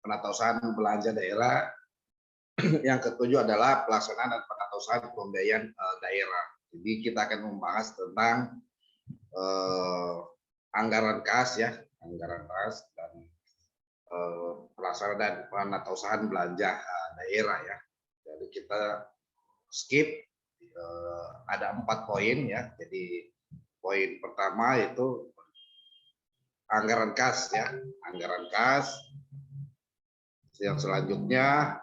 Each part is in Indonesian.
penatausahaan belanja daerah. Yang ketujuh adalah pelaksanaan dan penatausahaan pembiayaan daerah. Jadi kita akan membahas tentang anggaran kas ya, anggaran kas dan pelaksanaan dan penatausahaan belanja daerah ya. Jadi kita skip ada 4 poin ya. Jadi poin pertama itu anggaran kas ya, anggaran kas. Yang selanjutnya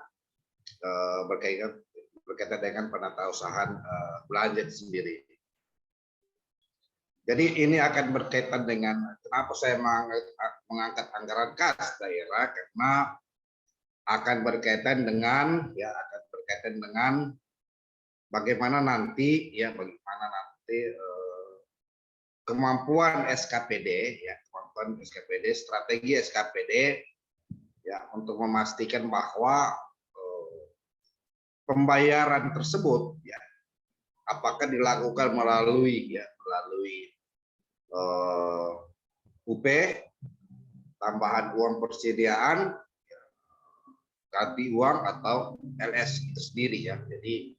berkaitan dengan penatausahaan belanja itu sendiri. Jadi ini akan berkaitan dengan kenapa saya mengangkat anggaran kas daerah, karena akan berkaitan dengan bagaimana nanti kemampuan SKPD ya, kemampuan SKPD, strategi SKPD ya untuk memastikan bahwa pembayaran tersebut ya apakah dilakukan melalui UP, tambahan uang persediaan, ganti uang atau LS itu sendiri ya. Jadi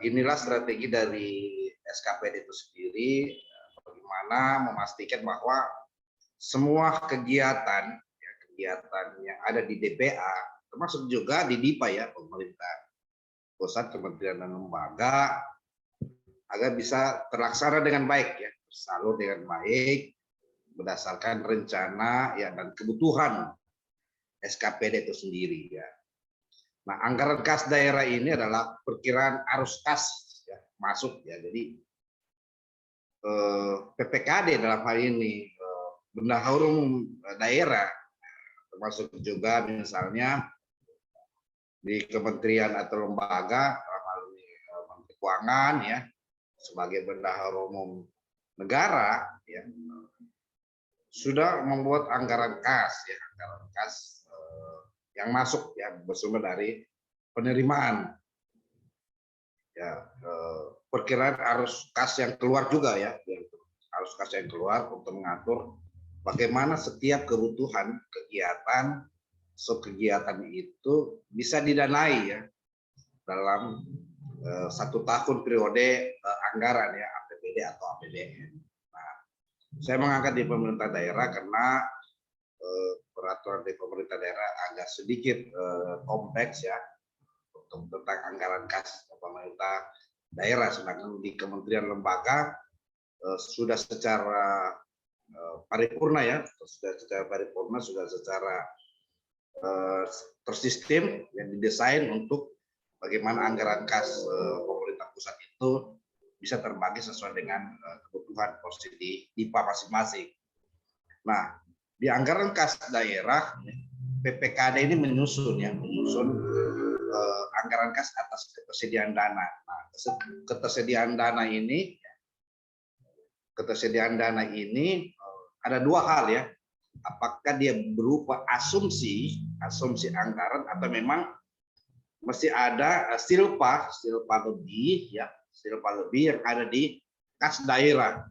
inilah strategi dari SKPD itu sendiri, bagaimana memastikan bahwa semua kegiatan yang ada di DPA, termasuk juga di DIPA ya, pemerintah pusat, kementerian dan lembaga, agar bisa terlaksana dengan baik ya, tersalur dengan baik berdasarkan rencana ya dan kebutuhan SKPD itu sendiri ya. Nah, anggaran kas daerah ini adalah perkiraan arus kas ya, masuk ya. Jadi PPKD dalam hal ini bendahara umum daerah, termasuk juga misalnya di kementerian atau lembaga melalui Menteri Keuangan ya, sebagai bendahara umum negara ya, sudah membuat anggaran kas ya, anggaran kas yang masuk ya, bersumber dari penerimaan ya, perkiraan arus kas yang keluar juga ya, arus kas yang keluar untuk mengatur bagaimana setiap kebutuhan kegiatan itu bisa didanai ya dalam 1 tahun periode anggaran ya, APBD atau APBN. Nah, saya mengangkat di pemerintah daerah karena peraturan di pemerintah daerah agak sedikit kompleks ya untuk tentang anggaran kas pemerintah daerah, sedangkan di kementerian lembaga sudah secara paripurna ya, sudah secara tersistem yang didesain untuk bagaimana anggaran kas pemerintah pusat itu bisa terbagi sesuai dengan kebutuhan porsi di DIPA masing-masing. Nah, di anggaran kas daerah PPKD ini menyusun anggaran kas atas ketersediaan dana. Nah, ketersediaan dana ini ada 2 hal ya. Apakah dia berupa asumsi anggaran atau memang masih ada silpa lebih yang ada di kas daerah.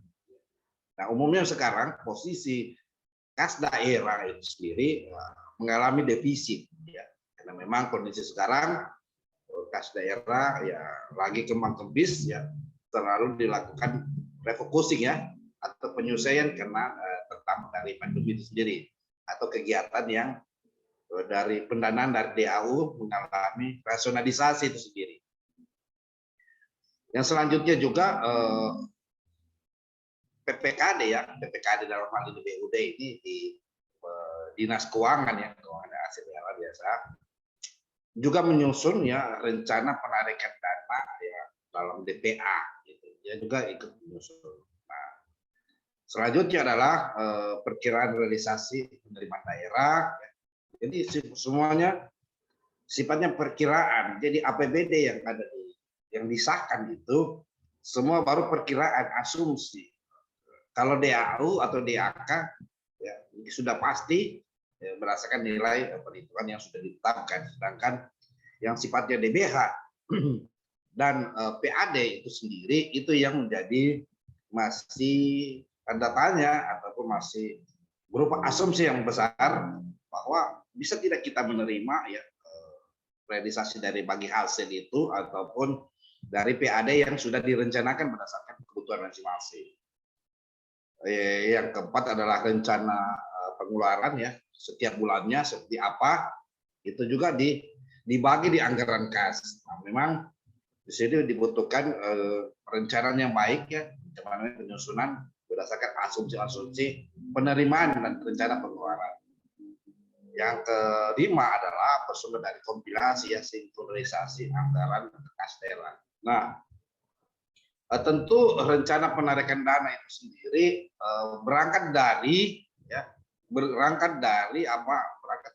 Nah, umumnya sekarang posisi kas daerah itu sendiri mengalami defisit ya, karena memang kondisi sekarang kas daerah ya lagi kembang-kembis ya, terlalu dilakukan refocusing ya atau penyelesaian karena terdampak dari pandemi itu sendiri, atau kegiatan yang dari pendanaan dari DAU mengalami rasionalisasi itu sendiri. Yang selanjutnya juga PPKD dalam hal ini BUD ini di Dinas Keuangan ya, keuangan hasil daerah biasa, juga menyusun ya rencana penarikan dana ya dalam DPA gitu. Dia juga ikut menyusun. Nah, selanjutnya adalah perkiraan realisasi penerimaan daerah. Ya. Jadi semuanya sifatnya perkiraan. Jadi APBD yang disahkan itu semua baru perkiraan, asumsi. Kalau DAU atau DAK ya sudah pasti ya, berdasarkan nilai perhitungan yang sudah ditetapkan. Sedangkan yang sifatnya DBH dan PAD itu sendiri itu yang menjadi masih tanda tanya ataupun masih berupa asumsi yang besar bahwa bisa tidak kita menerima ya realisasi dari bagi hasil itu ataupun dari PAD yang sudah direncanakan berdasarkan kebutuhan masing-masing. Yang keempat adalah rencana pengeluaran ya setiap bulannya seperti apa, itu juga dibagi di anggaran kas. Nah, memang di sini dibutuhkan perencanaan yang baik ya, penyusunan berdasarkan asumsi-asumsi penerimaan dan rencana pengeluaran. Yang kelima adalah bersumber dari kompilasi ya, sinkronisasi anggaran kas daerah. Nah, tentu rencana penarikan dana itu sendiri berangkat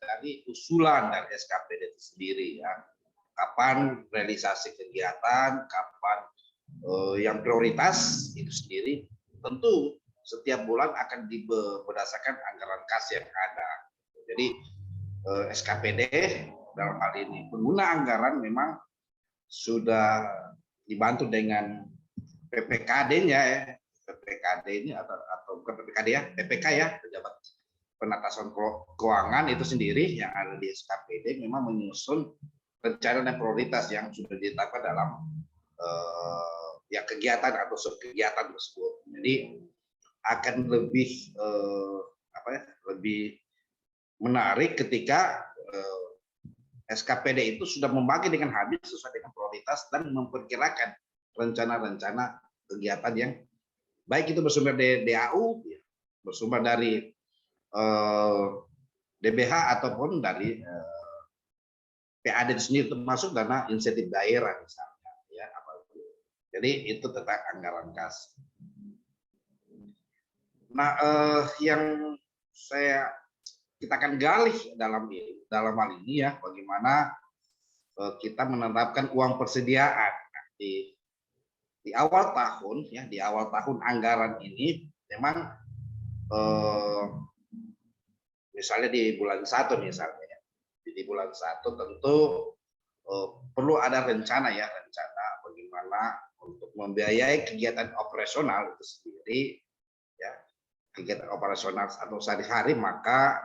dari usulan dari SKPD itu sendiri ya. Kapan realisasi kegiatan, kapan yang prioritas itu sendiri, tentu setiap bulan akan berdasarkan anggaran kas yang ada. Jadi SKPD dalam hal ini pengguna anggaran memang sudah dibantu dengan PPKD-nya ya, PPKD ini atau bukan PPKD ya, PPK ya, pejabat penatasan keuangan itu sendiri yang ada di SKPD memang menyusun rencana dan prioritas yang sudah ditetapkan dalam ya kegiatan atau subkegiatan tersebut. Jadi akan lebih lebih menarik ketika SKPD itu sudah membagi dengan habis sesuai dengan prioritas dan memperkirakan rencana-rencana kegiatan yang baik itu bersumber dari DAU, bersumber dari DBH ataupun dari PAD itu sendiri, termasuk dana insentif daerah misalnya. Ya, jadi itu tentang anggaran kas. Nah, yang kita akan gali dalam hal ini ya, bagaimana kita menetapkan uang persediaan di awal tahun ya, di awal tahun anggaran ini memang misalnya di bulan 1 misalnya ya, di bulan 1 tentu perlu ada rencana ya, rencana bagaimana untuk membiayai kegiatan operasional itu sendiri ya, kegiatan operasional atau sehari-hari, maka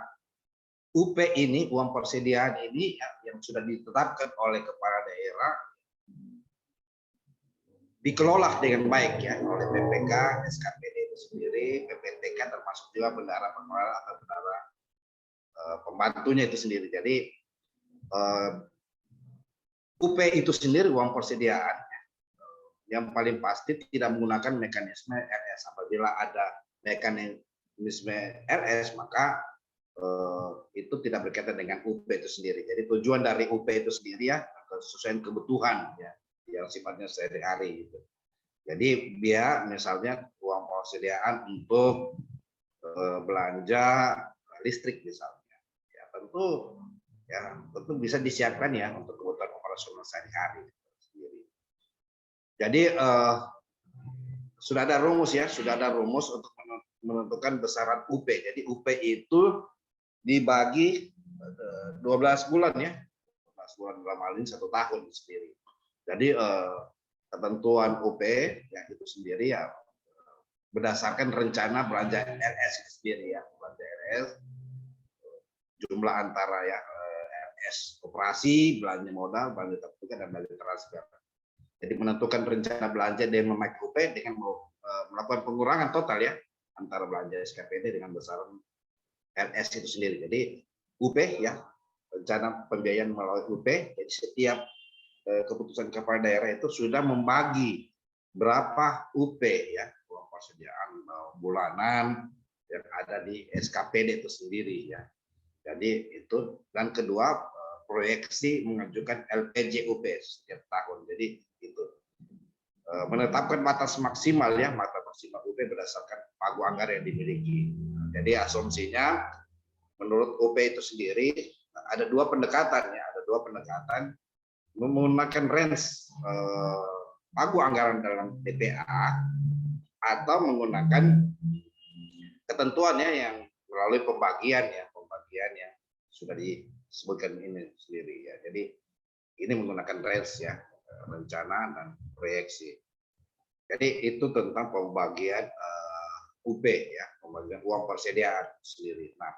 UP ini, uang persediaan ini yang sudah ditetapkan oleh kepala daerah dikelola dengan baik ya oleh PPK, SKPD itu sendiri, PPTK termasuk juga bendahara pengelola atau bendahara pembantunya itu sendiri. Jadi UP itu sendiri uang persediaan yang paling pasti tidak menggunakan mekanisme RS. Apabila ada mekanisme RS maka itu tidak berkaitan dengan UP itu sendiri. Jadi tujuan dari UP itu sendiri ya sesuai kebutuhan ya yang sifatnya sehari-hari gitu. Jadi biar misalnya uang persediaan untuk belanja listrik misalnya, ya tentu bisa disiapkan ya untuk kebutuhan operasional sehari-hari sendiri. Jadi sudah ada rumus untuk menentukan besaran UP. Jadi UP itu dibagi 12 bulan ya, 12 bulan dalam hal ini 1 tahun sendiri. Jadi ketentuan UP ya itu sendiri ya berdasarkan rencana belanja RS itu sendiri ya, belanja RS jumlah antara ya RS operasi, belanja modal, belanja terbuka dan belanja transfer. Jadi menentukan rencana belanja dan memakai UP dengan melakukan pengurangan total ya antara belanja SKPD dengan besaran RS itu sendiri. Jadi UP ya, rencana pembiayaan melalui UP, jadi setiap keputusan kepala daerah itu sudah membagi berapa UP ya, uang persediaan bulanan yang ada di SKPD itu sendiri ya. Jadi itu, dan kedua proyeksi mengajukan LPJ UP setiap tahun. Jadi itu menetapkan batas maksimal ya, batas maksimal UP berdasarkan pagu anggaran yang dimiliki. Jadi asumsinya menurut UP itu sendiri ada dua pendekatan menggunakan range pagu anggaran dalam TPA atau menggunakan ketentuannya yang melalui pembagian yang sudah disebutkan ini sendiri ya. Jadi ini menggunakan range ya, rencana dan proyeksi. Jadi itu tentang pembagian UP ya, pembagian uang persediaan sendiri. Nah,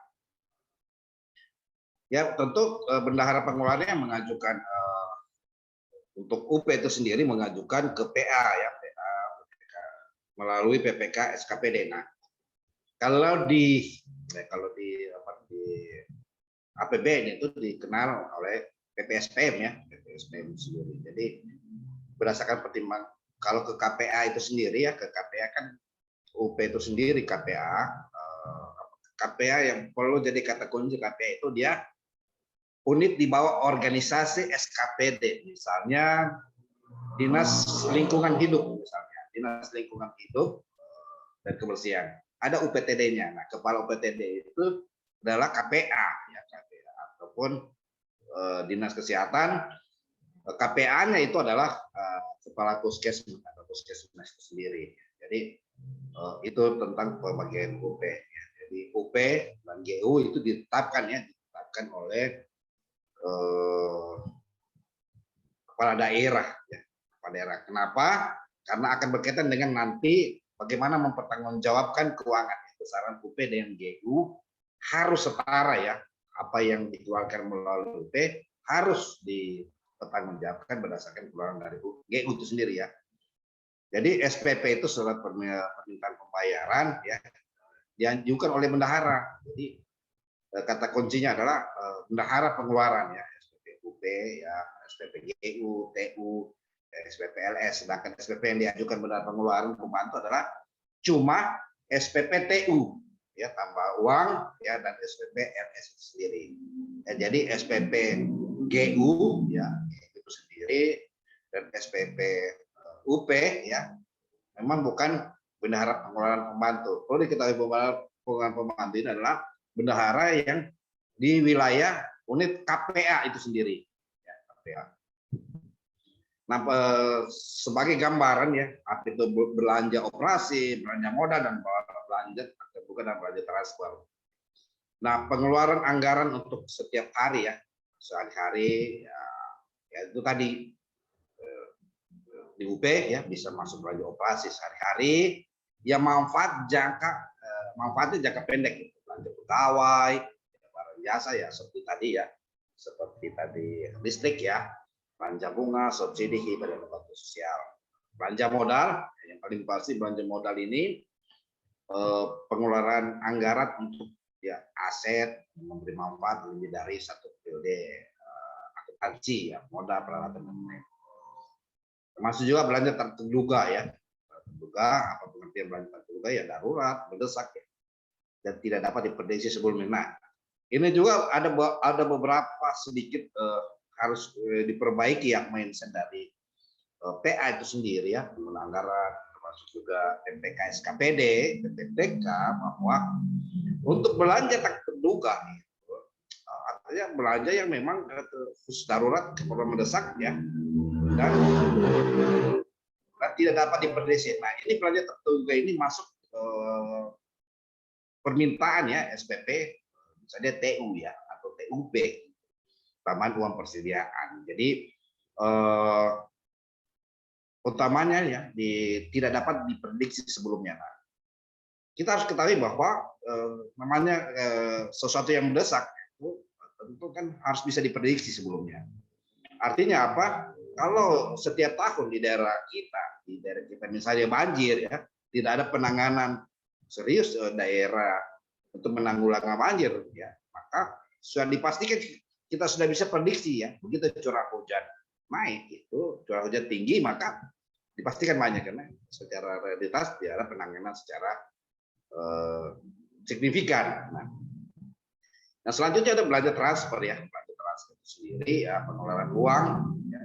Ya tentu bendahara pengeluarannya mengajukan untuk UP itu sendiri mengajukan ke PA ya, PA melalui PPK SKPD. Nah, kalau di di APBN itu dikenal oleh PPSPM ya, PPSPM sendiri. Jadi berdasarkan pertimbangan kalau ke KPA itu sendiri ya, ke KPA kan UP itu sendiri KPA yang perlu jadi kata kunci KPA itu dia unit di bawah organisasi SKPD, misalnya Dinas Lingkungan Hidup, misalnya Dinas Lingkungan Hidup dan Kebersihan. Ada UPTD-nya. Nah, kepala UPTD itu adalah KPA, ya KPA ataupun Dinas Kesehatan. KPA-nya itu adalah kepala puskesmas atau puskesmas itu sendiri. Jadi itu tentang pembagian UP. Ya. Jadi UP dan GU itu ditetapkan oleh kepala daerah. Ya. Kepala daerah. Kenapa? Karena akan berkaitan dengan nanti bagaimana mempertanggungjawabkan keuangan besaran UP dengan GU harus setara ya. Apa yang dikeluarkan melalui UP harus dipertanggungjawabkan berdasarkan keluaran dari GU itu sendiri ya. Jadi SPP itu surat permintaan pembayaran ya diajukan oleh bendahara. Jadi kata kuncinya adalah bendahara pengeluaran ya, SPP UP ya, SPP GU, TU, SPP LS. Sedangkan SPP yang diajukan bendahara pengeluaran pembantu adalah cuma SPP TU ya, tambah uang ya, dan SPP LS sendiri. Ya, jadi SPP GU ya itu sendiri dan SPP UP ya memang bukan bendahara pengeluaran pembantu. Perlu diketahui pengeluaran pembantu ini adalah bendahara yang di wilayah unit KPA itu sendiri. Ya, KPA. Nah, sebagai gambaran ya, apa itu belanja operasi, belanja modal dan belanja bukan dan belanja transfer. Nah, pengeluaran anggaran untuk setiap hari ya, sehari-hari ya itu tadi di UP ya bisa masuk belanja operasi sehari-hari. Ya manfaatnya jangka pendek gitu. Belanja pegawai, barang jasa ya seperti tadi listrik ya, belanja bunga, subsidi hibah dan bantuan sosial. Belanja modal yang paling pasti belanja modal ini pengeluaran anggaran untuk ya aset memberi manfaat lebih dari 1 periode akuntansi ya, modal peralatan dan lain-lain. Termasuk juga belanja tak terduga ya, terduga apa pengertian belanja tak terduga ya, darurat, mendesak ya, dan tidak dapat diprediksi sebelumnya. Nah, ini juga ada beberapa sedikit harus diperbaiki ya mindset dari PA itu sendiri ya, penggunaan anggaran, termasuk juga MPK SKPD, PPTK, bahwa untuk belanja tak terduga itu artinya belanja yang memang khusus darurat, keperluan mendesak ya, dan tidak dapat diprediksi. Nah, ini belanja tak terduga ini masuk permintaan ya SPP, misalnya TU ya atau TUB, tambahan uang persediaan. Jadi utamanya ya tidak dapat diprediksi sebelumnya. Nah, kita harus ketahui bahwa namanya sesuatu yang mendesak itu tentu kan harus bisa diprediksi sebelumnya. Artinya apa? Kalau setiap tahun di daerah kita misalnya banjir ya, tidak ada penanganan serius daerah untuk menanggulangi banjir ya, maka sudah dipastikan kita sudah bisa prediksi ya, begitu curah hujan naik itu, curah hujan tinggi, maka dipastikan banyak karena secara realitas tidak ada penanganan secara signifikan. Nah, selanjutnya ada belanja transfer ya, belanja transfer itu sendiri ya, pengeluaran uang ya,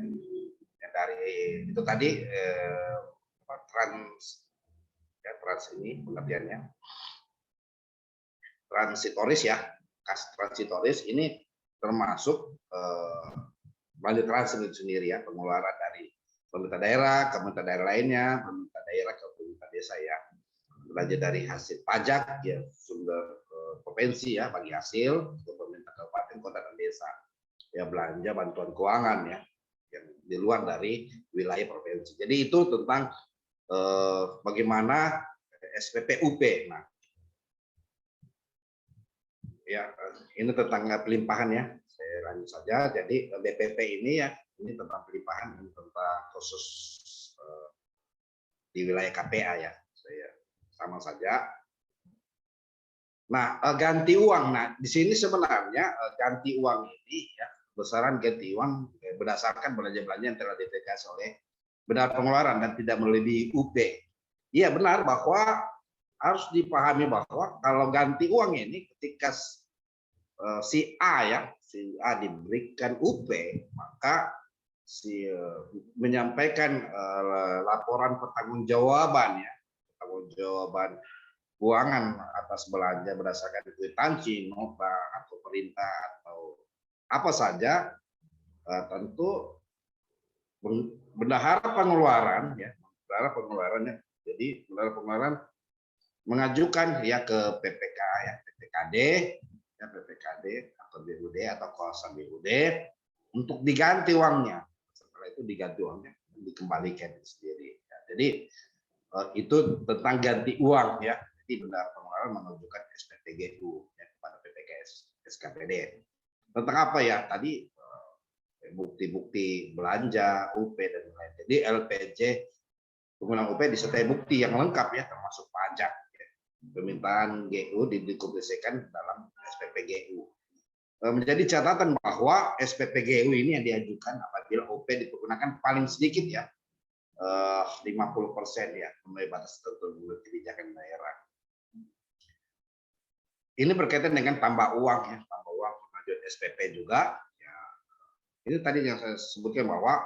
dari itu tadi trans ini pengertiannya transitoris ya, kas transitoris ini termasuk belanja transfer itu sendiri ya, pengeluaran dari pemerintah daerah ke pemerintah daerah lainnya, pemerintah daerah ke pemerintah desa ya, belanja dari hasil pajak ya, sumber provinsi ya bagi hasil ke pemerintah kabupaten, kota dan desa ya, belanja bantuan keuangan ya yang di luar dari wilayah provinsi. Jadi itu tentang bagaimana SPP UP. Nah, ya ini tentang pelimpahan ya. Saya lanjut saja. Jadi BPP ini ya, ini tentang pelimpahan, ini tentang khusus di wilayah KPA ya. Saya sama saja. Nah, ganti uang. Nah, di sini sebenarnya ganti uang ini ya, besaran ganti uang berdasarkan belanja-belanja yang telah dideklarasi oleh benar pengeluaran dan tidak melebihi UP. Iya benar bahwa harus dipahami bahwa kalau ganti uang ini ketika si A ya, si A diberikan UP, maka si menyampaikan laporan pertanggungjawaban ya, pertanggungjawaban keuangan atas belanja berdasarkan kwitansi, nota atau perintah atau apa saja, tentu bendahara pengeluaran ya, bendahara pengeluarannya. Jadi bendahara pengeluaran mengajukan ya ke PPK ya, PPKD ya, PPKD atau BUD atau kuasa BUD untuk diganti uangnya. Setelah itu diganti uangnya, dikembalikan sendiri. Ya, jadi itu tentang ganti uang ya. Jadi bendahara pengeluaran mengajukan SPPGU ya, kepada PPKS SKPD. Tentang apa ya? Tadi bukti-bukti belanja, UP dan lain-lain. Jadi LPJ penggunaan UP disertai bukti yang lengkap ya, termasuk pajak. Ya. Permintaan GU dipublikasikan dalam SPPGU. Menjadi catatan bahwa SPPGU ini yang diajukan apabila UP dipergunakan paling sedikit ya 50% ya, memenuhi batas tertentu kebijakan daerah. Ini berkaitan dengan tambah uang ya, tambah uang pengajuan SPP juga. Ya. Ini tadi yang saya sebutkan bahwa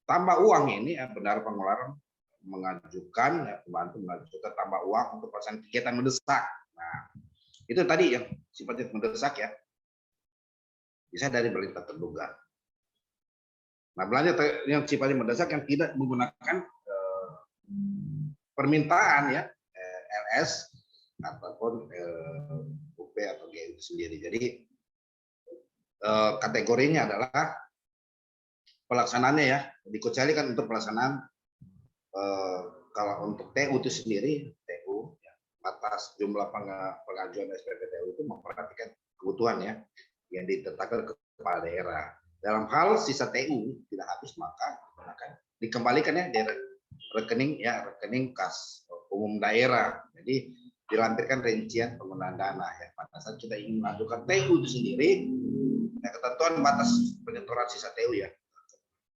tambah uang ini ya, benar pengeluaran mengajukan ya, membantu mengajukan tambah uang untuk pelaksanaan kegiatan mendesak. Nah, itu tadi yang sifatnya mendesak ya, bisa dari perintah terduga. Nah, belanja yang sifatnya mendesak yang tidak menggunakan permintaan ya, LS ataupun UP atau GU sendiri. Jadi kategorinya adalah pelaksanaannya ya, dikecualikan untuk pelaksanaan kalau untuk TU itu sendiri, TU ya, batas jumlah pengajuan SPP TU itu memperhatikan kebutuhan ya yang ditetapkan kepala daerah. Dalam hal sisa TU tidak habis maka dikembalikan ya dari rekening ya, rekening kas umum daerah. Jadi dilampirkan rincian penggunaan dana ya. Pada saat kita ingin mengajukan TU itu sendiri, ya, ketentuan batas penyetoran sisa TU ya.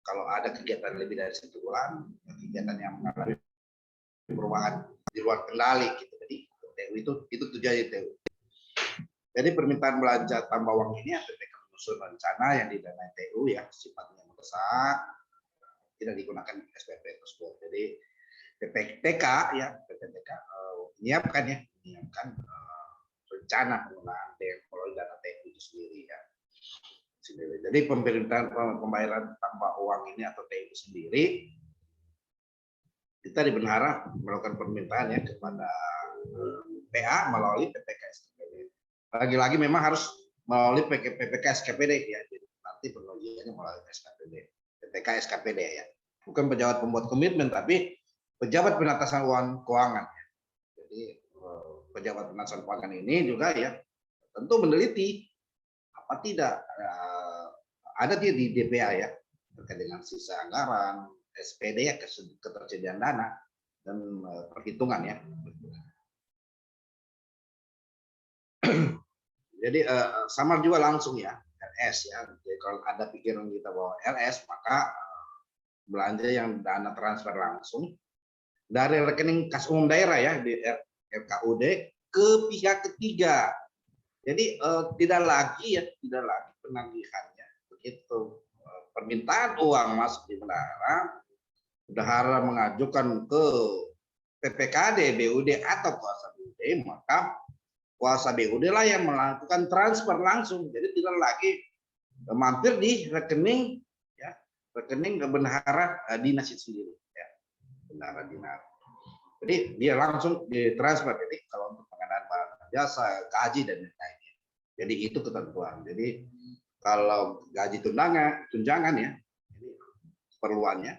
Kalau ada kegiatan lebih dari 1 bulan, kegiatan yang mengalami perubahan di luar kendali gitu. Jadi TU itu tujuannya TU. Jadi permintaan belanja tambah uang ini PPK menyusun rencana yang didanai TU ya, sifatnya mendesak, tidak digunakan SPP tersebut. Jadi PPTK ya, PPTK menyiapkan rencana penggunaan melalui dana TU itu sendiri ya. Jadi pembayaran tambah uang ini atau TU sendiri kita di bendahara melakukan permintaan ya kepada PA melalui PPK SKPD. Lagi-lagi memang harus melalui PPK SKPD ya. Jadi nanti pengujiannya melalui SKPD, PPK SKPD ya. Bukan pejabat pembuat komitmen tapi pejabat penatasan keuangan. Ya. Jadi pejabat penatasan keuangan ini juga ya tentu meneliti apa tidak ada dia di DPA ya terkait dengan sisa anggaran, SPD ya, ketersediaan dana dan perhitungan ya. Jadi samar juga langsung ya LS ya. Jadi kalau ada pikiran kita bahwa LS maka belanja yang dana transfer langsung dari rekening kas umum daerah ya di RKUD ke pihak ketiga. Jadi tidak lagi penagihannya begitu. Permintaan uang masuk di bendahara mengajukan ke PPKD, BUD atau kuasa BUD, maka kuasa BUD lah yang melakukan transfer langsung. Jadi tidak lagi mampir di rekening ya, rekening bendahara dinas itu sendiri ya. Bendahara dinas. Jadi dia langsung ditransfer. Jadi kalau untuk pengadaan barang jasa, gaji dan lain-lainnya. Jadi itu ketentuan. Jadi kalau gaji tunjangan ya, ini perluannya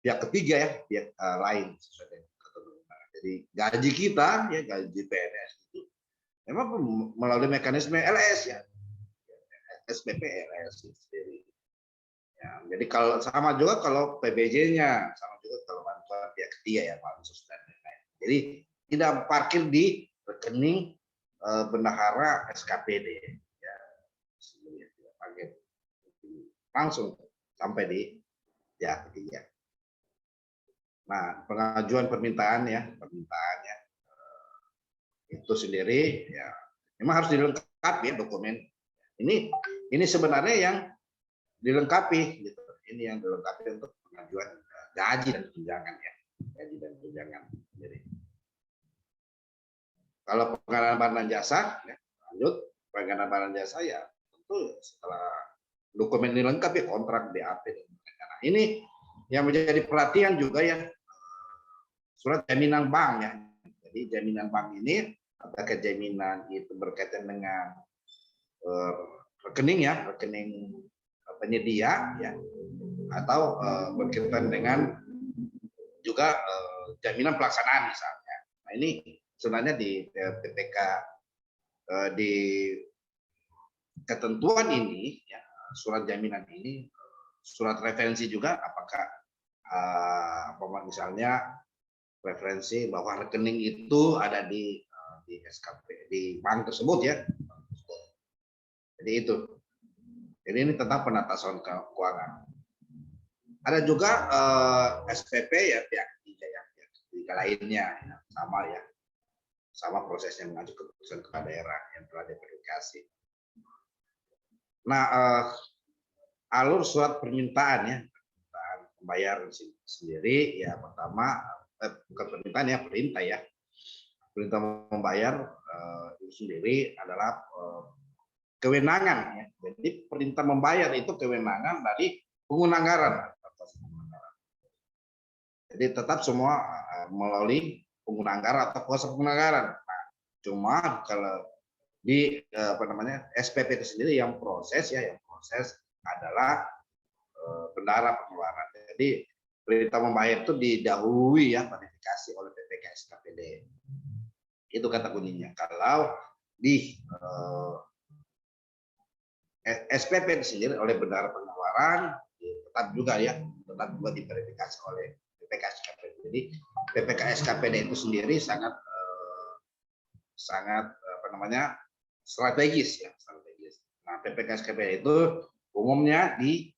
pihak ketiga ya, pihak lain sesuai dengan ketentuan. Jadi gaji kita ya, gaji PNS itu memang melalui mekanisme LS ya, SPP LS sendiri. Ya, jadi kalau sama juga kalau PBJ-nya, sama juga kalau bantuan pihak ketiga ya, pansus dan lain-lain. Jadi tidak parkir di rekening bendahara SKPD, ya, tidak parkir langsung sampai di pihak ketiga. Nah, pengajuan permintaannya itu sendiri ya memang harus dilengkapi ya dokumen. Ini sebenarnya yang dilengkapi gitu. Ini yang dilengkapi untuk pengajuan gaji dan tunjangan ya. Gaji dan tunjangan. Jadi kalau pengadaan barang dan jasa ya, lanjut pengadaan barang dan jasa ya tentu setelah dokumen ini lengkap ya, kontrak BAP dan lain-lain. Nah, ini yang menjadi perhatian juga ya, surat jaminan bank ya. Jadi jaminan bank ini apakah jaminan itu berkaitan dengan rekening ya, rekening penyedia ya, atau berkaitan dengan juga jaminan pelaksanaan misalnya. Nah, ini sebenarnya di PPK di ketentuan ini ya, surat jaminan ini surat referensi juga apakah misalnya referensi bahwa rekening itu ada di SKP di bank tersebut ya. Jadi itu. Jadi ini tentang penatasan keuangan. Ada juga SPP ya pihak ketiga ya, pihak ketiga lainnya ya, sama prosesnya mengajukan keputusan kepala daerah yang telah diverifikasi. Nah, alur surat permintaan ya, permintaan pembayaran sendiri ya pertama bukan permintaan ya, perintah ya. Perintah membayar itu sendiri adalah kewenangan ya. Jadi perintah membayar itu kewenangan dari pengguna anggaran. Jadi tetap semua melalui pengguna anggaran atau kuasa pengguna anggaran. Nah, cuma kalau di SPP itu sendiri yang proses adalah bendahara pengeluaran. Jadi perintah membayar itu didahului ya verifikasi oleh PPK SKPD. Itu kata kuncinya. Kalau di SPP sendiri oleh bendahara pengeluaran tetap juga diverifikasi oleh PPK SKPD. Jadi PPK SKPD itu sendiri sangat strategis ya, strategis. Nah, PPK SKPD itu umumnya di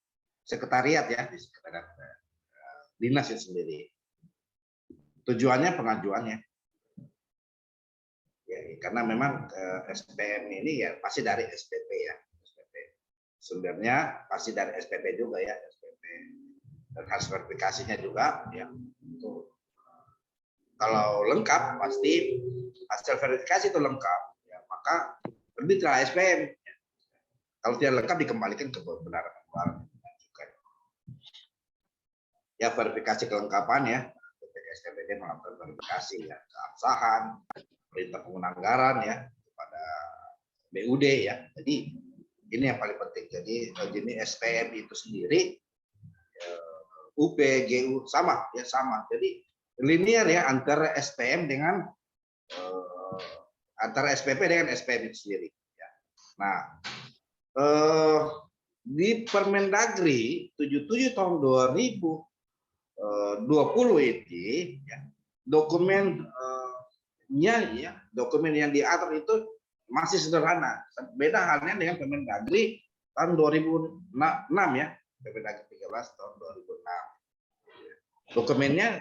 sekretariat ya, di sekretariat dinas itu sendiri. Tujuannya pengajuannya. Ya, karena memang SPM ini ya pasti dari SPP ya. SPP. Sumbernya pasti dari SPP juga ya, SPP. Dan hasil verifikasinya juga ya. Itu. Kalau lengkap pasti hasil verifikasi itu lengkap ya, maka terbitlah SPM. Ya. Kalau tidak lengkap dikembalikan ke bendahara pengeluaran. Ya verifikasi kelengkapan ya, PPK SKPD melakukan verifikasi ya, keabsahan, perintah pengguna anggaran ya kepada BUD ya. Jadi ini yang paling penting. Jadi jenis SPM itu sendiri UP, GU sama ya sama. Jadi linear ya antara SPM dengan antara SPP dengan SPM itu sendiri. Ya. Nah, di Permendagri 77 tahun 2020 ini ya, dokumen yang diatur itu masih sederhana. Beda halnya dengan Permendagri tahun 2006 ya, Permendagri 13 tahun 2006. Dokumennya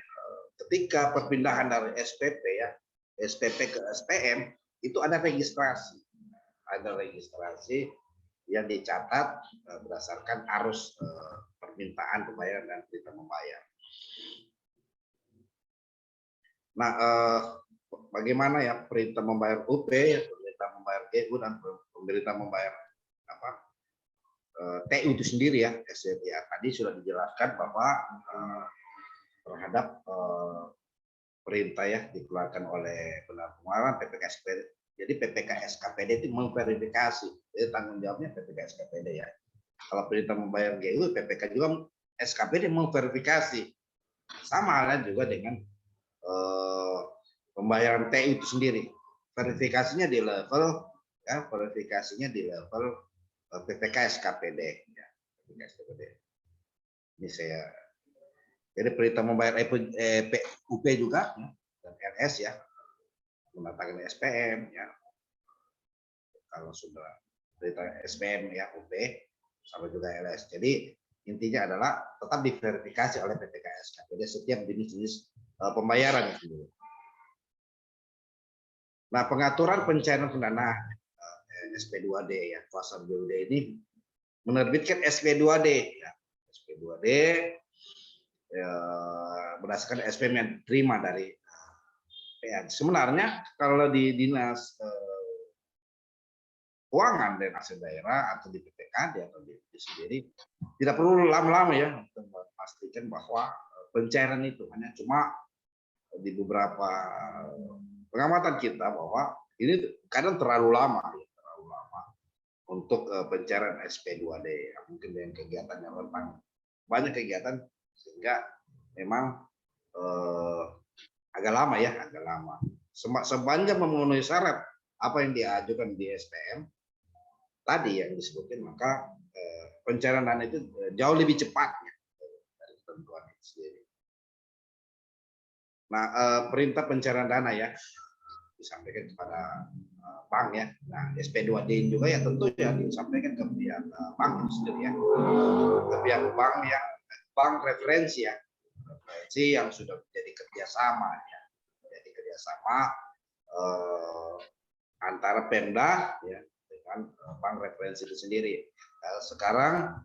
ketika perpindahan dari SPP ya, SPP ke SPM itu ada registrasi. Ada registrasi yang dicatat berdasarkan arus permintaan pembayaran dan perintah membayar. Nah, bagaimana ya perintah membayar UP, perintah membayar GU dan perintah membayar TU itu sendiri ya, SPPA. Tadi sudah dijelaskan bahwa terhadap perintah ya dikeluarkan oleh bendahara pengeluaran PPK SKPD. Jadi PPK SKPD itu memverifikasi. Jadi tanggung jawabnya PPK SKPD ya. Kalau perintah membayar GU, PPK juga SKPD memverifikasi. Sama halnya juga dengan pembayaran TU itu sendiri. verifikasinya di level PPK SKPD ya. PPK SKPD. Ini saya jadi perintah membayar UP juga ya, dan LS ya, mendatangkan SPM ya. Kalau sudah perintah SPM ya UP sama juga LS. Jadi intinya adalah tetap diverifikasi oleh PPK SKPD setiap jenis-jenis pembayaran itu. Nah, pengaturan pencairan pendanaan SP2D ya, kuasa BUD ini menerbitkan SP2D ya. SP2D ya, berdasarkan SPM yang diterima dari PN. Sebenarnya kalau di dinas keuangan dan aset daerah atau di PPKD atau di sendiri tidak perlu lama-lama ya untuk memastikan bahwa pencairan itu hanya cuma di beberapa pengamatan kita bahwa ini kadang terlalu lama untuk pencairan SP2D ya, mungkin dengan kegiatan yang rentang banyak kegiatan sehingga memang agak lama. Sepanjang memenuhi syarat apa yang diajukan di SPM tadi yang disebutkan, maka pencairan dana itu jauh lebih cepat ya, dari ketentuan itu sendiri. Nah, perintah pencairan dana ya disampaikan kepada bank ya. Nah, SP2D juga ya tentu ya disampaikan ke pihak bank itu sendiri ya, ke pihak bank referensi ya, referensi yang sudah menjadi kerjasama ya, antara Pemda ya dengan bank referensi itu sendiri. Sekarang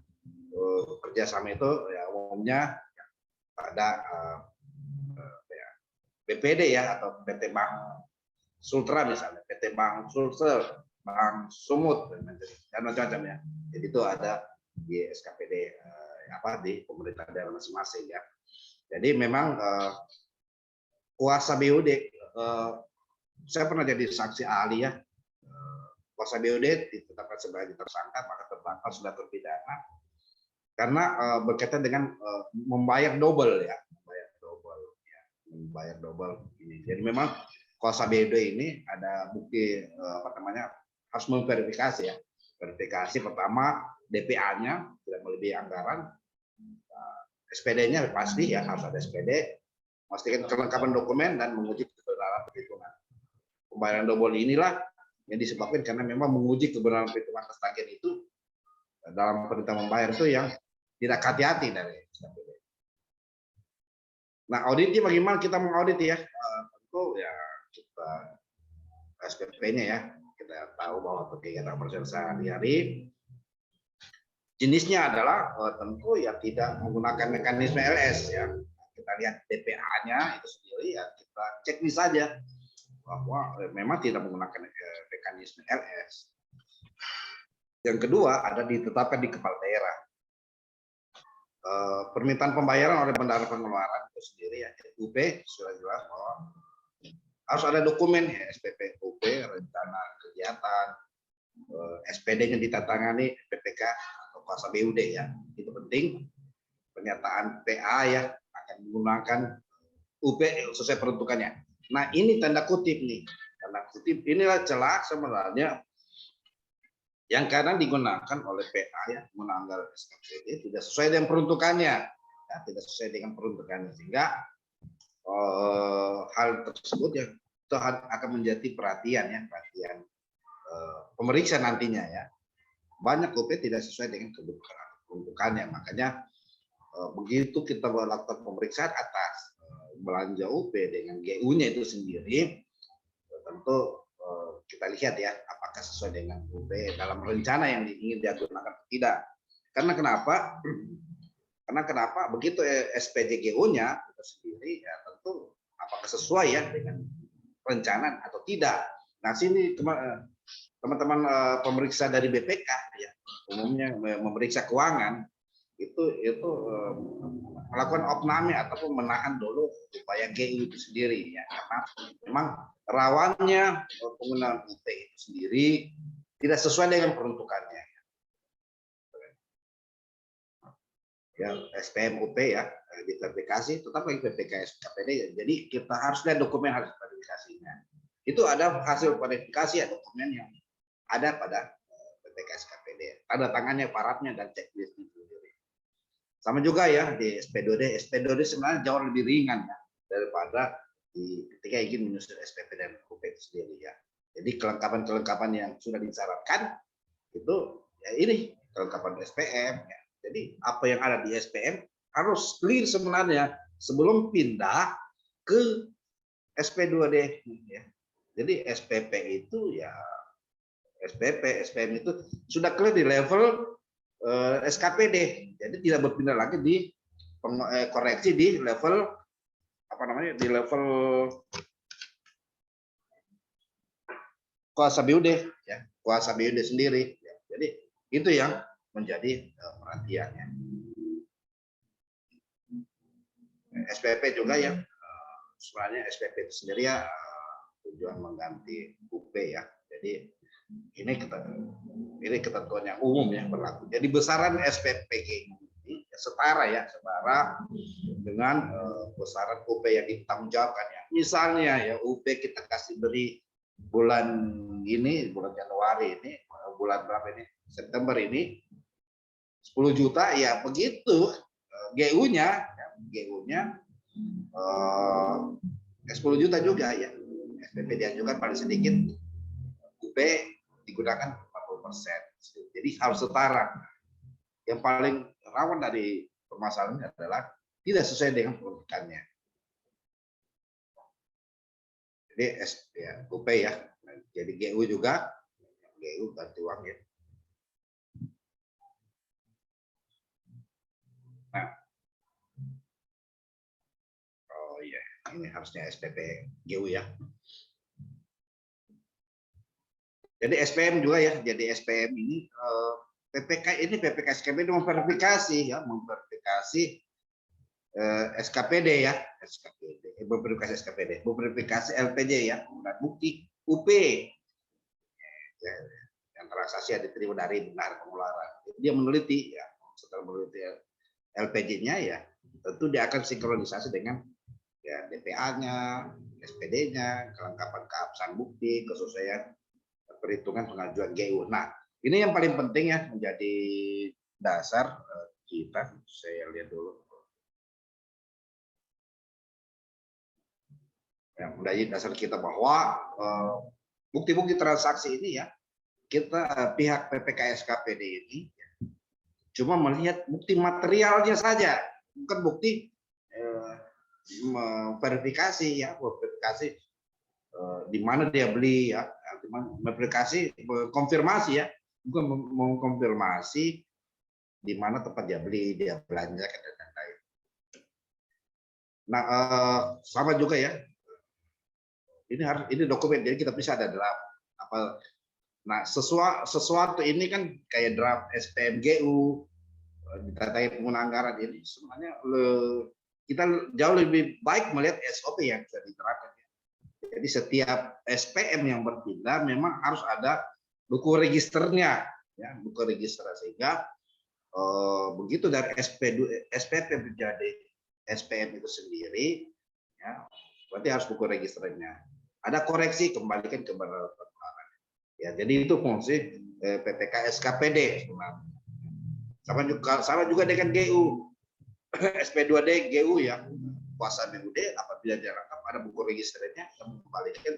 kerjasama itu ya umumnya pada BPD ya atau PT Bank Sultra misalnya, PT Bank Sulsel, Bank Sumut dan macam-macam ya. Jadi itu ada di SKPD di pemerintah daerah masing-masing ya. Jadi memang kuasa BUD, saya pernah jadi saksi ahli ya. Kuasa BUD ditetapkan sebagai tersangka maka terdakwa sudah terpidana karena berkaitan dengan membayar double ya, membayar double ini. Jadi memang kuasa BUD ini ada bukti harus memverifikasi ya. Verifikasi pertama DPA-nya tidak melebihi anggaran, SPD-nya pasti ya harus ada SPD, memastikan kelengkapan dokumen dan menguji kebenaran perhitungan. Pembayaran double inilah yang disebabkan karena memang menguji kebenaran perhitungan atas tagihan itu dalam perintah membayar itu yang tidak hati-hati dari SPD. Nah, auditnya bagaimana kita mengaudit ya? Tentu ya kita SPP-nya ya, kita tahu bahwa kegiatan operasional sehari-hari jenisnya adalah tentu ya tidak menggunakan mekanisme LS ya. Kita lihat DPA-nya itu sendiri ya, kita cek saja bahwa memang tidak menggunakan mekanisme LS. Yang kedua ada ditetapkan di kepala daerah. Permintaan pembayaran oleh bendahara pengeluaran itu sendiri ya, UP sudah jelas bahwa harus ada dokumen ya, SPP UP, rencana kegiatan, SPD-nya ditandatangani PPK atau kuasa BUD ya, itu penting. Pernyataan PA ya akan menggunakan UP sesuai peruntukannya. Nah ini tanda kutip nih, tanda kutip inilah celah sebenarnya yang kadang digunakan oleh PA ya menanggal SKPD tidak sesuai dengan peruntukannya, ya, tidak sesuai dengan peruntukannya sehingga hal tersebut ya itu akan menjadi perhatian pemeriksa nantinya ya. Banyak UP tidak sesuai dengan kebutuhan peruntukannya, makanya begitu kita melakukan pemeriksaan atas belanja UP dengan GU-nya itu sendiri, tentu kita lihat ya apakah sesuai dengan UP dalam rencana yang ingin digunakan atau tidak. Karena kenapa? Begitu SPJGU-nya itu sendiri ya tentu apakah sesuai ya dengan rencana atau tidak. Nah sini teman-teman pemeriksa dari BPK ya umumnya memeriksa keuangan itu melakukan opname ataupun menahan dulu upaya GU itu sendiri ya, karena memang rawannya penggunaan UP itu sendiri tidak sesuai dengan peruntukannya ya. SPM UP ya diverifikasi tetap lagi PPK SKPD ya. Jadi kita harus lihat dokumen harus verifikasinya. Itu ada hasil verifikasi ya dokumen yang ada pada PPK SKPD. Tanda tangannya, paratnya, dan checklistnya sendiri. Sama juga ya di SP2D. SP2D sebenarnya jauh lebih ringan ya daripada ketika ingin menyusun SPP dan UP itu sendiri ya. Jadi kelengkapan-kelengkapan yang sudah disyaratkan itu ya ini kelengkapan SPM ya. Jadi apa yang ada di SPM harus clear sebenarnya sebelum pindah ke SP2D ya. Jadi SPP itu ya SPP, SPM itu sudah clear di level SKPD. Jadi tidak berpindah lagi di koreksi di level apa namanya, di level kuasa BUD ya, kuasa BUD sendiri ya. Jadi itu yang menjadi perhatiannya. SPP juga ya, sebenarnya SPP itu sendiri ya tujuan mengganti UP ya. Jadi ini ketentuan yang umum yang berlaku. Jadi besaran SPP ini setara ya, setara dengan besaran UP yang ditanggungjawabkan ya. Misalnya ya UP kita kasih beri bulan ini, bulan Januari ini, bulan berapa ini? September ini 10 juta ya begitu GU-nya 10 juta juga ya. SPP diajukan paling sedikit, UP digunakan 40%. Jadi harus setara. Yang paling rawan dari permasalahan ini adalah tidak sesuai dengan peruntukannya. Jadi ya, UP ya. Jadi GU juga, GU ganti uang ya. Nah, oh iya, ini harusnya SPP GU ya. Jadi SPM juga ya. Jadi SPM ini PPK ini PPK SKPD memverifikasi ya, memverifikasi SKPD ya, SKPD, memverifikasi SKPD, memverifikasi LPJ ya, dan bukti UP ya, yang transaksi yang diterima dari benar pengeluaran. Dia meneliti ya, setelah meneliti LPJ-nya ya, tentu dia akan sinkronisasi dengan ya DPA-nya, SPD-nya, kelengkapan keabsahan bukti, kesesuaian perhitungan pengajuan GU. Nah, ini yang paling penting ya, menjadi dasar kita. Saya lihat dulu. Yang menjadi dasar kita bahwa bukti-bukti transaksi ini ya, kita pihak PPK SKPD ini cuma melihat bukti materialnya saja, bukan bukti verifikasi ya, verifikasi di mana dia beli ya, verifikasi konfirmasi ya, bukan mengkonfirmasi di mana tempat dia beli, dia belanja dan lain-lain. Nah, sama juga ya. Ini dokumen, jadi kita bisa ada draft apa. Nah, sesuatu ini kan kayak draft SPMGU, ditatai penggunaan anggaran ini sebenarnya kita jauh lebih baik melihat SOP yang sudah diterapkan. Jadi setiap SPM yang berpindah memang harus ada buku registernya, ya, buku register, sehingga begitu dari SPP menjadi SPM itu sendiri, ya, berarti harus buku registernya. Ada koreksi, kembalikan ke pengeluaran. Ya, jadi itu fungsi PPK SKPD. Sama juga dengan GU, SP2D GU ya, kuasa BUD apabila dirangkap ada buku registernya, kembalikan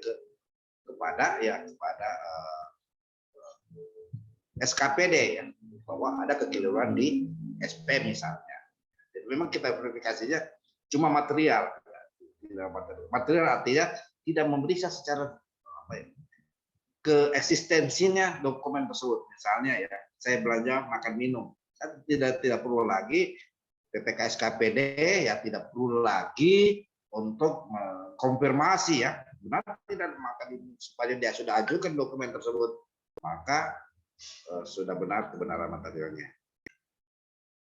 kepada SKPD ya, bahwa ada kekeliruan di SP misalnya. Jadi memang kita verifikasinya cuma material. Material artinya tidak memeriksa secara keeksistensinya dokumen tersebut. Misalnya ya, saya belanja makan minum, tidak perlu lagi PPK SKPD ya, tidak perlu lagi untuk mengkonfirmasi ya benar tidak makan ini, supaya dia sudah ajukan dokumen tersebut, maka sudah benar kebenaran materialnya.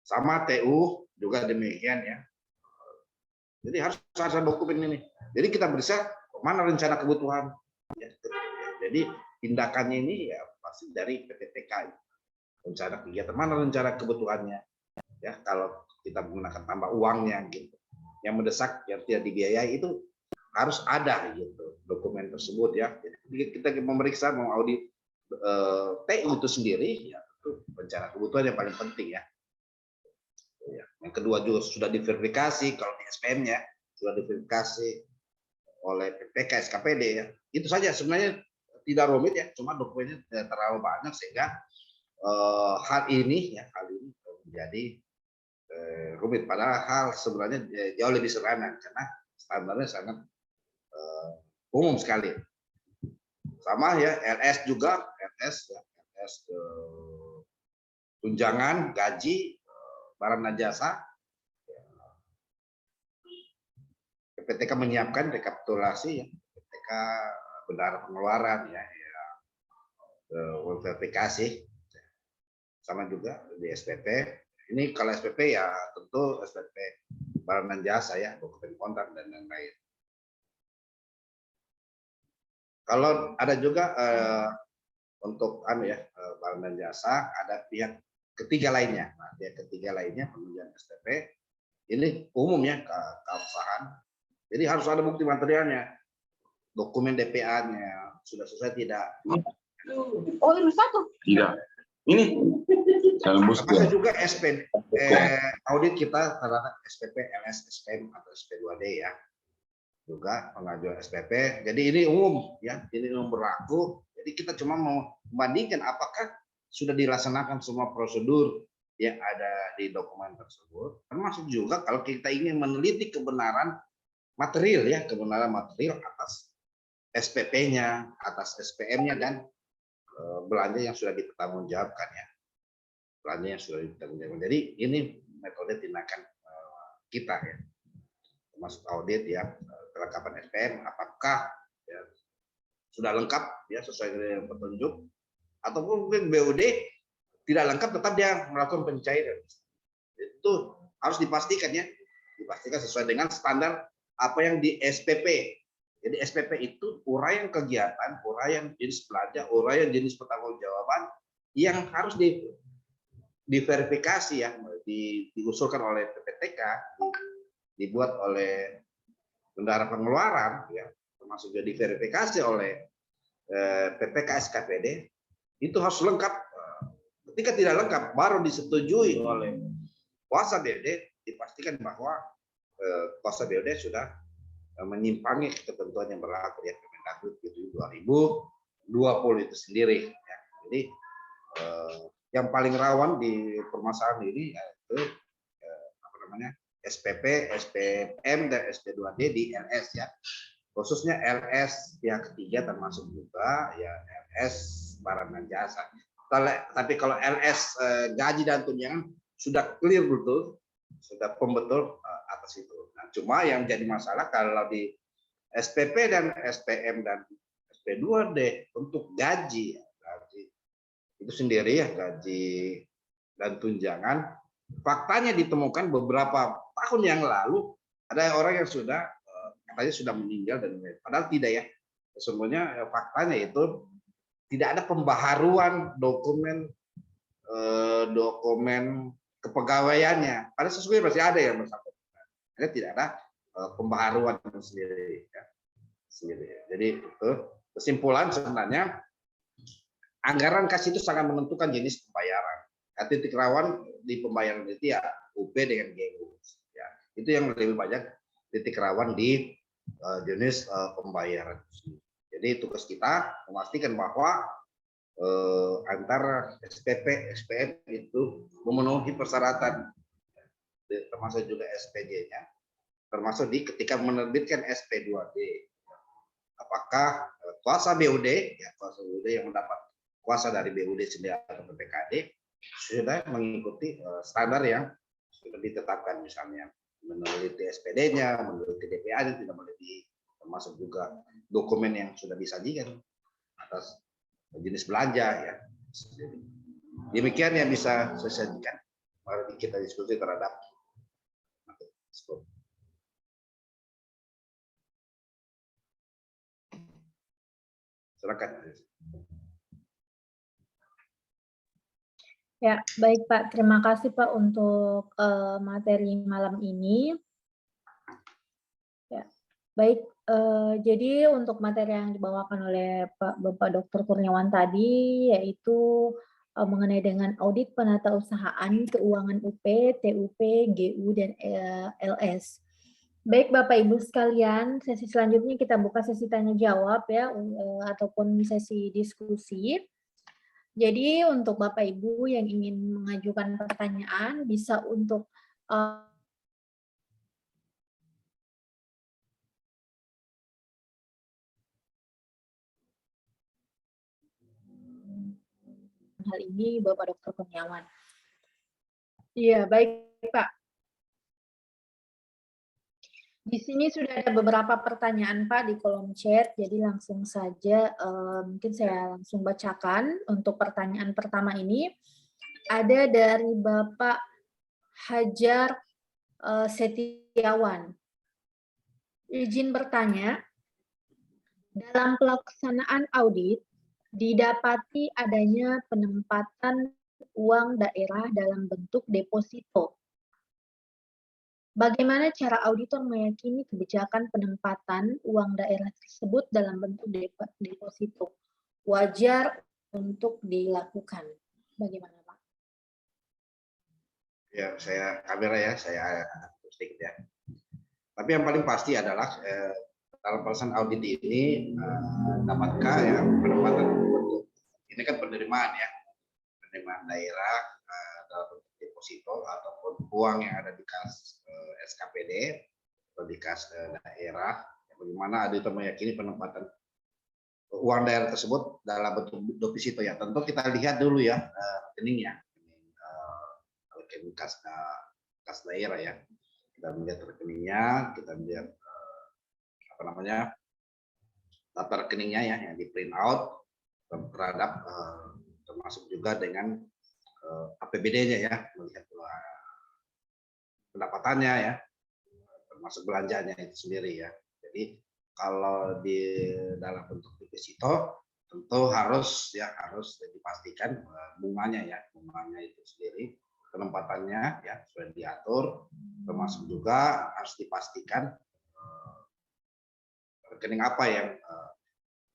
Sama TU juga demikian ya. Jadi harus ada dokumen ini. Jadi kita bisa mana rencana kebutuhan. Ya. Jadi tindakannya ini ya pasti dari PPTK. Rencana kegiatan, mana rencana kebutuhannya. Ya, kalau kita menggunakan tambah uangnya gitu. Yang mendesak yang tidak dibiayai itu harus ada gitu dokumen tersebut ya. Jadi kita memeriksa mengaudit TU itu sendiri ya, itu rencana kebutuhan yang paling penting ya. Yang kedua juga sudah diverifikasi kalau di SPM-nya sudah diverifikasi oleh PPK SKPD ya. Itu saja sebenarnya tidak rumit ya, cuma dokumennya terlalu banyak sehingga hal ini menjadi rumit. Padahal sebenarnya jauh lebih sederhana karena standarnya sangat umum sekali. Sama ya, LS juga, LS ya, LS tunjangan, gaji, barang dan jasa. PPTK menyiapkan rekapitulasi ya, PPTK bendahara pengeluaran ya, verifikasi. Sama juga di SPP. Ini kalau SPP ya tentu SPP barang dan jasa ya, dokumen kontrak dan lain-lain. Kalau ada juga untuk barang dan jasa, ada pihak ketiga lainnya. Nah, pihak ketiga lainnya penunjukan SPP ini umum ya, keabsahan. Jadi harus ada bukti materialnya, dokumen DPA-nya sudah selesai tidak? Oh, ini satu. Tidak. Ini termasuk juga audit kita terhadap SPP, LS, SPM atau SP2D ya. Juga pengajuan SPP. Jadi ini umum ya, ini umum berlaku. Jadi kita cuma mau membandingkan apakah sudah dilaksanakan semua prosedur yang ada di dokumen tersebut. Termasuk juga kalau kita ingin meneliti kebenaran material ya, kebenaran material atas SPP-nya, atas SPM-nya dan belanja yang sudah dipertanggungjawabkan ya. Belanja yang sudah dipertanggungjawabkan. Jadi ini metode tindakan kita ya. Termasuk audit ya, kelengkapan SPM apakah ya, sudah lengkap ya sesuai dengan petunjuk, ataupun mungkin BUD tidak lengkap tetap dia melakukan pencairan. Itu harus dipastikan ya, dipastikan sesuai dengan standar apa yang di SPP. Jadi SPP itu uraian kegiatan, uraian jenis belanja, uraian jenis pertanggungjawaban yang harus diverifikasi ya, diusulkan oleh PPTK, dibuat oleh bendahara pengeluaran ya, termasuk juga diverifikasi oleh PPK SKPD, itu harus lengkap. Ketika tidak lengkap baru disetujui oleh kuasa BUD, dipastikan bahwa kuasa BUD sudah menyimpangi ketentuan yang berlaku ya, Kemendagri 2020 itu sendiri ya. Jadi yang paling rawan di permasalahan ini yaitu SPP, SPM dan SP2D di LS ya. Khususnya LS pihak ketiga termasuk juga ya LS barang dan jasa. Tapi kalau LS gaji dan tunjangan sudah clear betul, sudah pembetul atas itu. Nah, cuma yang jadi masalah kalau di SPP dan SPM dan SP2D untuk gaji itu sendiri ya, gaji dan tunjangan, faktanya ditemukan beberapa tahun yang lalu ada orang yang sudah katanya sudah meninggal dan padahal tidak ya. Sesungguhnya faktanya itu tidak ada pembaharuan dokumen kepegawaiannya. Pada sesungguhnya masih ada yang bersangkutan. Ada tidak ada pembaharuan sendiri ya. Jadi itu kesimpulan sebenarnya anggaran kas itu sangat menentukan jenis pembayaran. Nah, titik rawan di pembayaran itu ya UP dengan GU. Ya, itu yang lebih banyak titik rawan di jenis pembayaran. Jadi tugas kita memastikan bahwa antara SPP, SPM itu memenuhi persyaratan, termasuk juga SPJ-nya, termasuk di ketika menerbitkan SP2D. Apakah kuasa BUD, ya kuasa BUD yang mendapat kuasa dari BUD sendiri atau PPKD sudah mengikuti standar yang sudah ditetapkan, misalnya meneliti SPD-nya, meneliti DPA-nya, tidak boleh termasuk juga dokumen yang sudah disajikan atas jenis belanja ya. Demikian yang bisa saya sajikan. Mari kita diskusi terhadap silakan. Ya, baik Pak. Terima kasih Pak untuk materi malam ini. Ya, baik Jadi untuk materi yang dibawakan oleh Bapak Dr. Kurniawan tadi, yaitu mengenai dengan audit penatausahaan keuangan UP, TUP, GU, dan LS. Baik Bapak Ibu sekalian, sesi selanjutnya kita buka sesi tanya jawab ya, ataupun sesi diskusi. Jadi untuk Bapak Ibu yang ingin mengajukan pertanyaan bisa untuk hal ini Bapak Dr. Kurniawan. Iya, baik Pak. Di sini sudah ada beberapa pertanyaan Pak di kolom chat, jadi langsung saja mungkin saya langsung bacakan. Untuk pertanyaan pertama ini ada dari Bapak Hajar Setiawan. Izin bertanya, dalam pelaksanaan audit didapati adanya penempatan uang daerah dalam bentuk deposito. Bagaimana cara auditor meyakini kebijakan penempatan uang daerah tersebut dalam bentuk deposito wajar untuk dilakukan? Bagaimana Pak? Ya, saya sedikit ya. Tapi yang paling pasti adalah dalam pelaksanaan audit ini dapatkah ya penempatan bentuk ini kan penerimaan ya, penerimaan daerah dalam bentuk deposito ataupun uang yang ada di kas SKPD atau di kas daerah, bagaimana auditor meyakini penempatan uang daerah tersebut dalam bentuk deposito ya. Tentu kita lihat dulu ya rekeningnya, rekening kas daerah ya. Kita melihat rekeningnya, kita melihat apa namanya data rekeningnya ya yang di print out terhadap termasuk juga dengan APBD-nya ya, melihat pendapatannya ya, termasuk belanjanya itu sendiri ya. Jadi kalau di dalam bentuk deposito tentu harus dipastikan bunganya itu sendiri, penempatannya ya sudah diatur, termasuk juga harus dipastikan rekening apa yang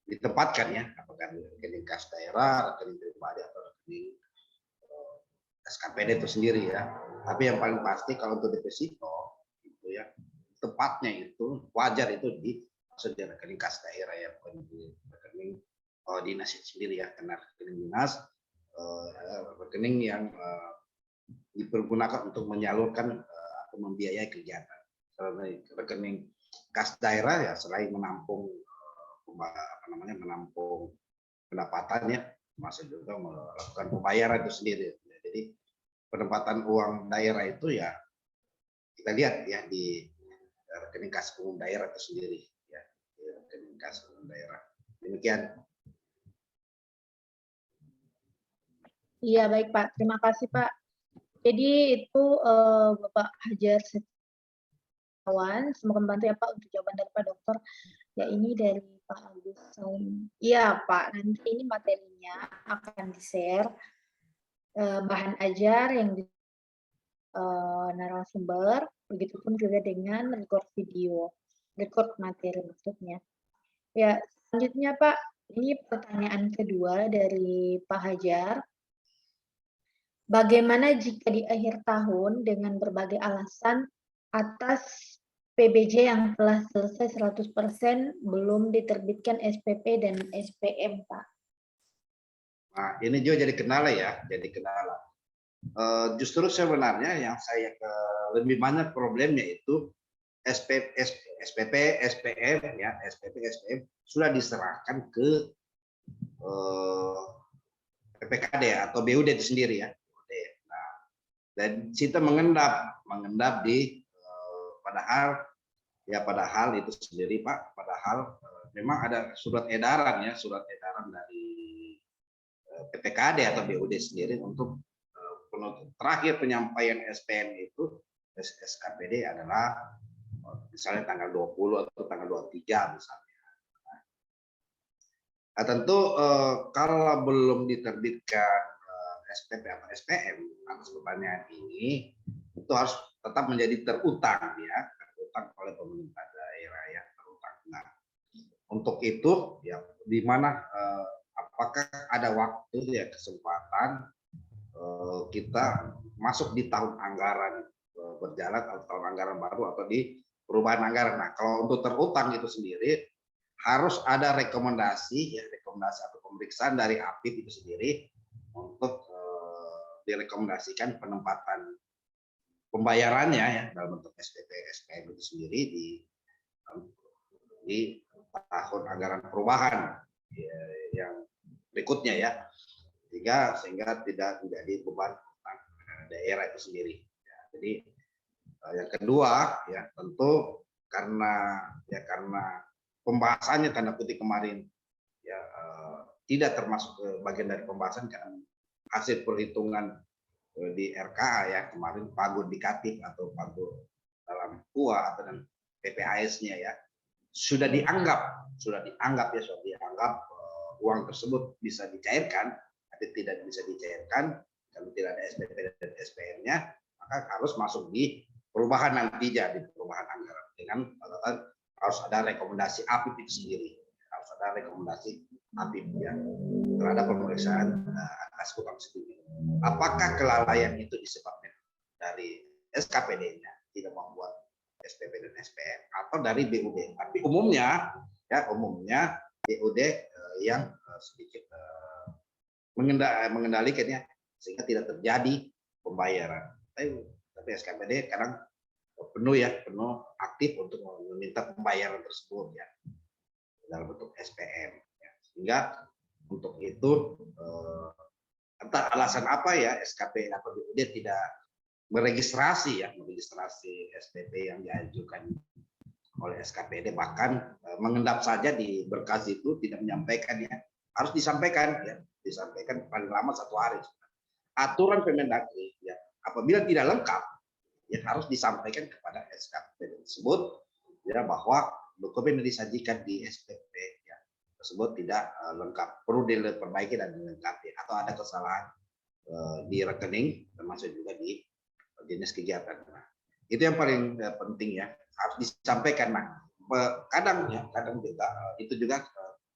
ditempatkan ya, apakah rekening kas daerah, rekening pribadi atau rekening SKPD itu sendiri ya. Tapi yang paling pasti kalau untuk deposito itu ya tepatnya itu wajar itu di rekening kas daerah ya, bukan di rekening dinas itu sendiri ya, karena rekening dinas rekening yang dipergunakan untuk menyalurkan atau membiayai kegiatan. Rekening kas daerah ya selain menampung menampung pendapatannya, masih juga melakukan pembayaran itu sendiri. Jadi penempatan uang daerah itu ya kita lihat ya di rekening kas umum daerah itu sendiri ya, di rekening kas umum daerah. Demikian. Iya baik Pak, terima kasih Pak. Jadi itu Bapak Hajar Setiawan, semoga membantu ya Pak untuk jawaban dari Pak Dokter. Ya ini dari Pak Agus Salim. Iya Pak, nanti ini materinya akan di-share bahan ajar yang di narasumber, begitupun juga dengan record video, record materi maksudnya. Ya, selanjutnya Pak, ini pertanyaan kedua dari Pak Hajar. Bagaimana jika di akhir tahun dengan berbagai alasan atas PBJ yang telah selesai 100% belum diterbitkan SPP dan SPM, Pak? Nah, ini juga jadi kendala ya, justru sebenarnya yang saya lebih banyak problemnya itu SPP, SPM ya, SPP, SPM sudah diserahkan ke PPKD atau BUD itu sendiri ya. Nah, dan kita mengendap di padahal itu sendiri Pak, padahal memang ada surat edaran dari PPKD atau BUD sendiri untuk terakhir penyampaian SPM itu SKPD adalah misalnya tanggal 20 atau tanggal 23 misalnya. Nah, tentu kalau belum diterbitkan SPP atau SPM atas pertanyaan ini itu harus tetap menjadi terutang ya, terutang oleh pemerintah daerah ya, terutang. Nah, untuk itu ya di mana apakah ada waktu ya kesempatan kita masuk di tahun anggaran berjalan atau tahun anggaran baru atau di perubahan anggaran. Nah, kalau untuk terutang itu sendiri harus ada rekomendasi ya rekomendasi atau pemeriksaan dari APIP itu sendiri untuk direkomendasikan penempatan pembayarannya ya dalam bentuk SPP SPM itu sendiri di tahun anggaran perubahan ya, yang berikutnya ya sehingga tidak menjadi beban daerah itu sendiri. Ya, jadi yang kedua ya tentu karena pembahasannya tanda kutip kemarin ya tidak termasuk ke bagian dari pembahasan karena hasil perhitungan di RKA ya kemarin pagu indikatif atau pagu dalam KUA atau dan PPAS-nya ya sudah dianggap uang tersebut bisa dicairkan atau tidak bisa dicairkan kalau tidak ada SPP dan SPM-nya maka harus masuk di perubahan nantinya di perubahan anggaran dengan harus ada rekomendasi APIP itu sendiri harus ada rekomendasi APIP ya terhadap pemeriksaan atas utang sendiri. Apakah kelalaian itu disebabkan dari SKPD-nya tidak membuat SPP dan SPM atau dari BUD? Tapi umumnya BUD yang sedikit mengendalikannya sehingga tidak terjadi pembayaran. Tapi SKPD kadang penuh aktif untuk meminta pembayaran tersebut ya dalam bentuk SPM. Ya. Sehingga untuk itu entah alasan apa ya SKP atau BUD tidak meregistrasi SPP yang diajukan oleh SKPD bahkan mengendap saja di berkas itu tidak menyampaikan ya harus disampaikan paling lama 1 hari. Aturan Permendagri ya apabila tidak lengkap ya harus disampaikan kepada SKPD tersebut ya bahwa dokumen yang disajikan di SPP ya tersebut tidak lengkap perlu diperbaiki dan dilengkapi atau ada kesalahan di rekening termasuk juga di jenis kegiatan. Nah, itu yang paling penting ya harus disampaikan. Nah, kadang juga itu juga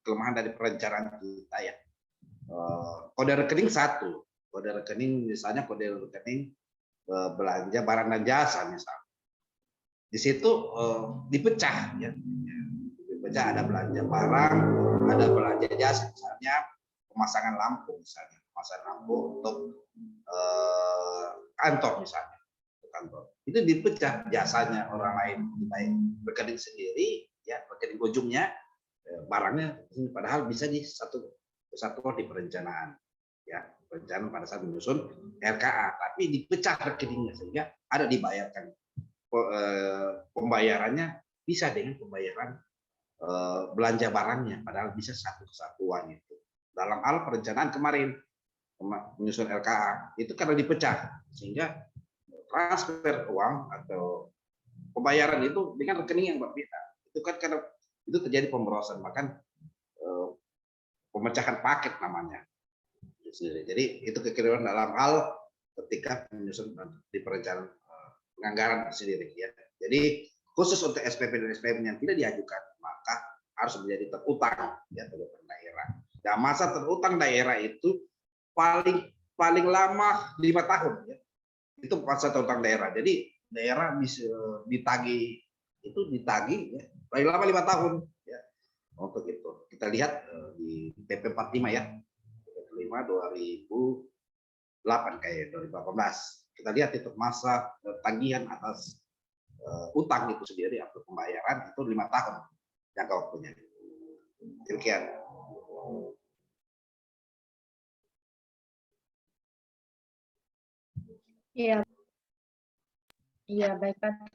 kelemahan dari perencanaan kita ya. Kode rekening satu, kode rekening misalnya kode rekening belanja barang dan jasa misalnya. Di situ dipecah ya. Dipecah ada belanja barang, ada belanja jasa misalnya pemasangan lampu misalnya, pemasangan lampu untuk kantor misalnya. Kantor. Itu dipecah jasanya orang lain baik rekening sendiri ya rekening ujungnya barangnya padahal bisa di satu kesatuan di perencanaan ya perencanaan pada saat menyusun RKA tapi dipecah rekeningnya sehingga ada dibayarkan pembayarannya bisa dengan pembayaran belanja barangnya padahal bisa satu kesatuan itu dalam hal perencanaan kemarin menyusun RKA itu karena dipecah sehingga transfer uang atau pembayaran itu dengan rekening yang berbeda itu kan karena itu terjadi pemborosan bahkan pemecahan paket namanya jadi itu kekeliruan dalam hal ketika menyusun di perencanaan penganggaran sendiri ya jadi khusus untuk SPP dan SPM yang tidak diajukan maka harus menjadi terutang ya terutang daerah dan masa terutang daerah itu paling lama 5 tahun ya itu masa terutang daerah. Jadi daerah bisa ditagih ya, paling lama 5 tahun ya. Untuk itu kita lihat di PP 45 ya. PP 45 2008 kayak 2018. Kita lihat itu masa tagihan atas utang itu sendiri atau pembayaran itu 5 tahun jangka waktunya. Demikian. Iya, iya baik Pak.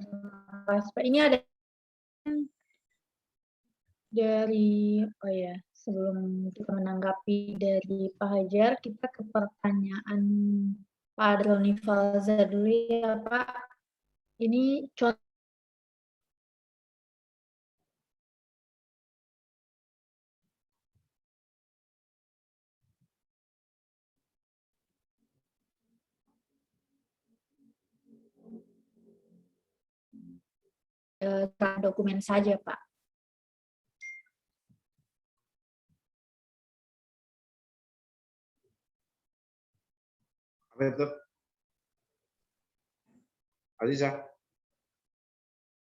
Ini ada dari sebelum kita menanggapi dari Pak Hajar, kita ke pertanyaan Pak Adroni Falza dulu ya Pak. Ini contoh dokumen saja Pak. Apa itu? Aziza,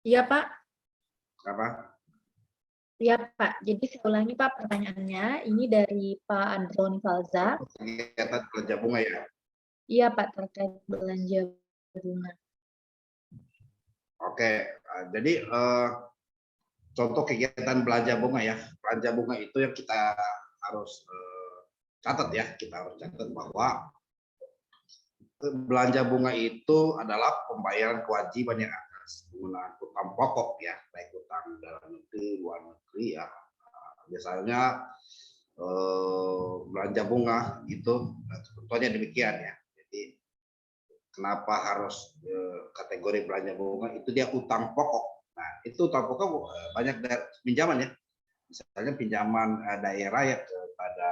Iya Pak, apa? iya Pak. Jadi saya ulangi Pak pertanyaannya. Ini dari Pak Androni Falza. Kegiatan belanja bunga ya. Iya Pak, terkait belanja bunga. Oke, jadi contoh kegiatan belanja bunga ya. Belanja bunga itu yang kita harus catat ya. Kita harus catat bahwa belanja bunga itu adalah pembayaran kewajiban yang atas penggunaan utang pokok ya, baik utang dalam negeri, luar negeri ya. Biasanya belanja bunga itu contohnya demikian ya. Jadi kenapa harus kategori belanja bunga itu dia utang pokok. Nah, itu utang pokok banyak dari pinjaman ya. Misalnya pinjaman daerah ya kepada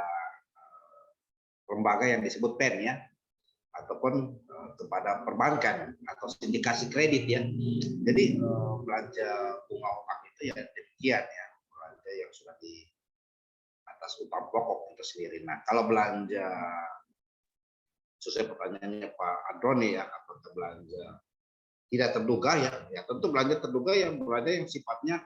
lembaga yang disebut PEN ya, ataupun kepada perbankan atau sindikasi kredit ya. Jadi belanja bunga utang itu ya demikian ya, belanja yang sudah di atas utang pokok itu sendiri. Nah, kalau belanja sesuai pertanyaannya Pak Androni ya, apakah belanja tidak terduga ya, ya tentu belanja terduga yang belanja yang sifatnya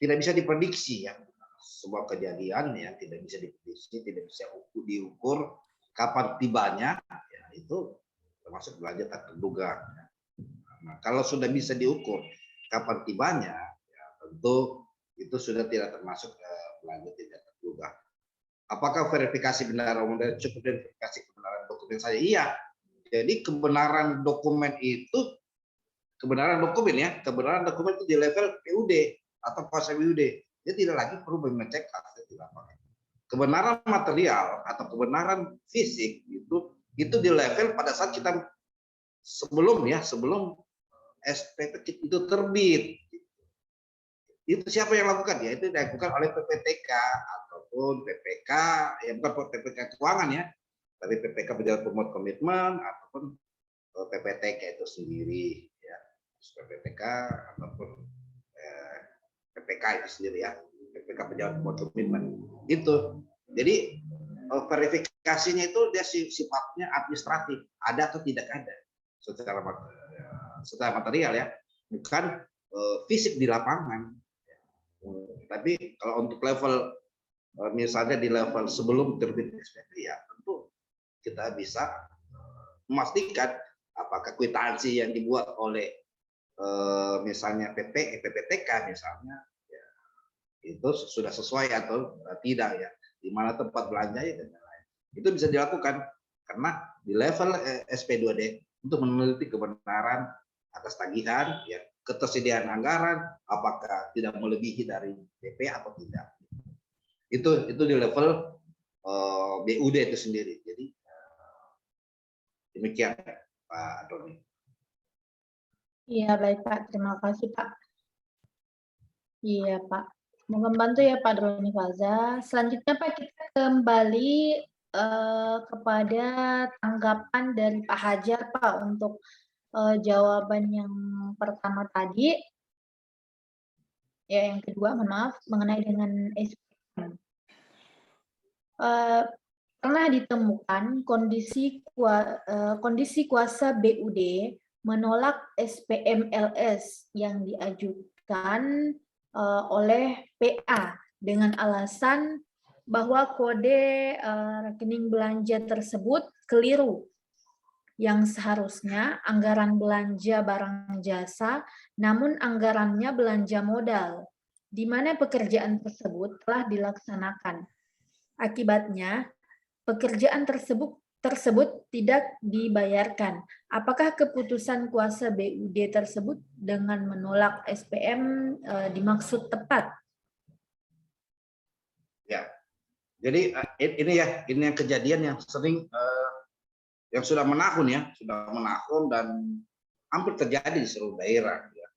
tidak bisa diprediksi ya. Sebuah kejadian yang tidak bisa diprediksi, tidak bisa diukur kapan tibanya, ya itu termasuk belanja tak terduga. Nah, kalau sudah bisa diukur kapan tibanya, ya tentu itu sudah tidak termasuk belanja tidak terduga. Apakah verifikasi kebenaran modal cukup verifikasi kebenaran dokumen saja? Iya. Jadi kebenaran dokumen itu kebenaran dokumen ya, kebenaran dokumen itu di level PUD atau kuasa PUD. Dia tidak lagi perlu mengecek hasil di lapangan. Kebenaran material atau kebenaran fisik itu di level pada saat kita sebelum SPP itu terbit. Itu siapa yang lakukan ya? Itu dilakukan oleh PPTK ataupun PPK, ya bukan PPK keuangan ya, tapi PPK pejabat pemohon komitmen ataupun PPTK itu sendiri ya, PPTK ataupun PPK itu sendiri ya, PPK pejabat pemohon komitmen itu. Jadi verifikasinya itu dia sifatnya administratif, ada atau tidak ada secara material ya, bukan fisik di lapangan. Tapi kalau untuk level misalnya di level sebelum terbit SPP ya tentu kita bisa memastikan apakah kwitansi yang dibuat oleh misalnya PPTK misalnya ya, itu sudah sesuai atau tidak ya, di mana tempat belanjanya dan lain-lain. Itu bisa dilakukan karena di level SP2D untuk meneliti kebenaran atas tagihan ya, ketersediaan anggaran apakah tidak melebihi dari DP atau tidak. Itu di level BUD itu sendiri. Jadi demikian Pak Doni. Iya baik Pak, terima kasih Pak. Iya Pak, semoga membantu ya Pak Droni Falza. Selanjutnya Pak kita kembali kepada tanggapan dari Pak Hajar Pak untuk jawaban yang pertama tadi, ya yang kedua mohon maaf mengenai dengan SPM. Pernah ditemukan kondisi kuasa BUD menolak SPM LS yang diajukan oleh PA dengan alasan bahwa kode rekening belanja tersebut keliru, yang seharusnya anggaran belanja barang jasa, namun anggarannya belanja modal, di mana pekerjaan tersebut telah dilaksanakan. Akibatnya, pekerjaan tersebut tidak dibayarkan. Apakah keputusan kuasa BUD tersebut dengan menolak SPM dimaksud tepat? Ya, jadi ini yang kejadian yang sering yang sudah menahun dan hampir terjadi di seluruh daerah ya.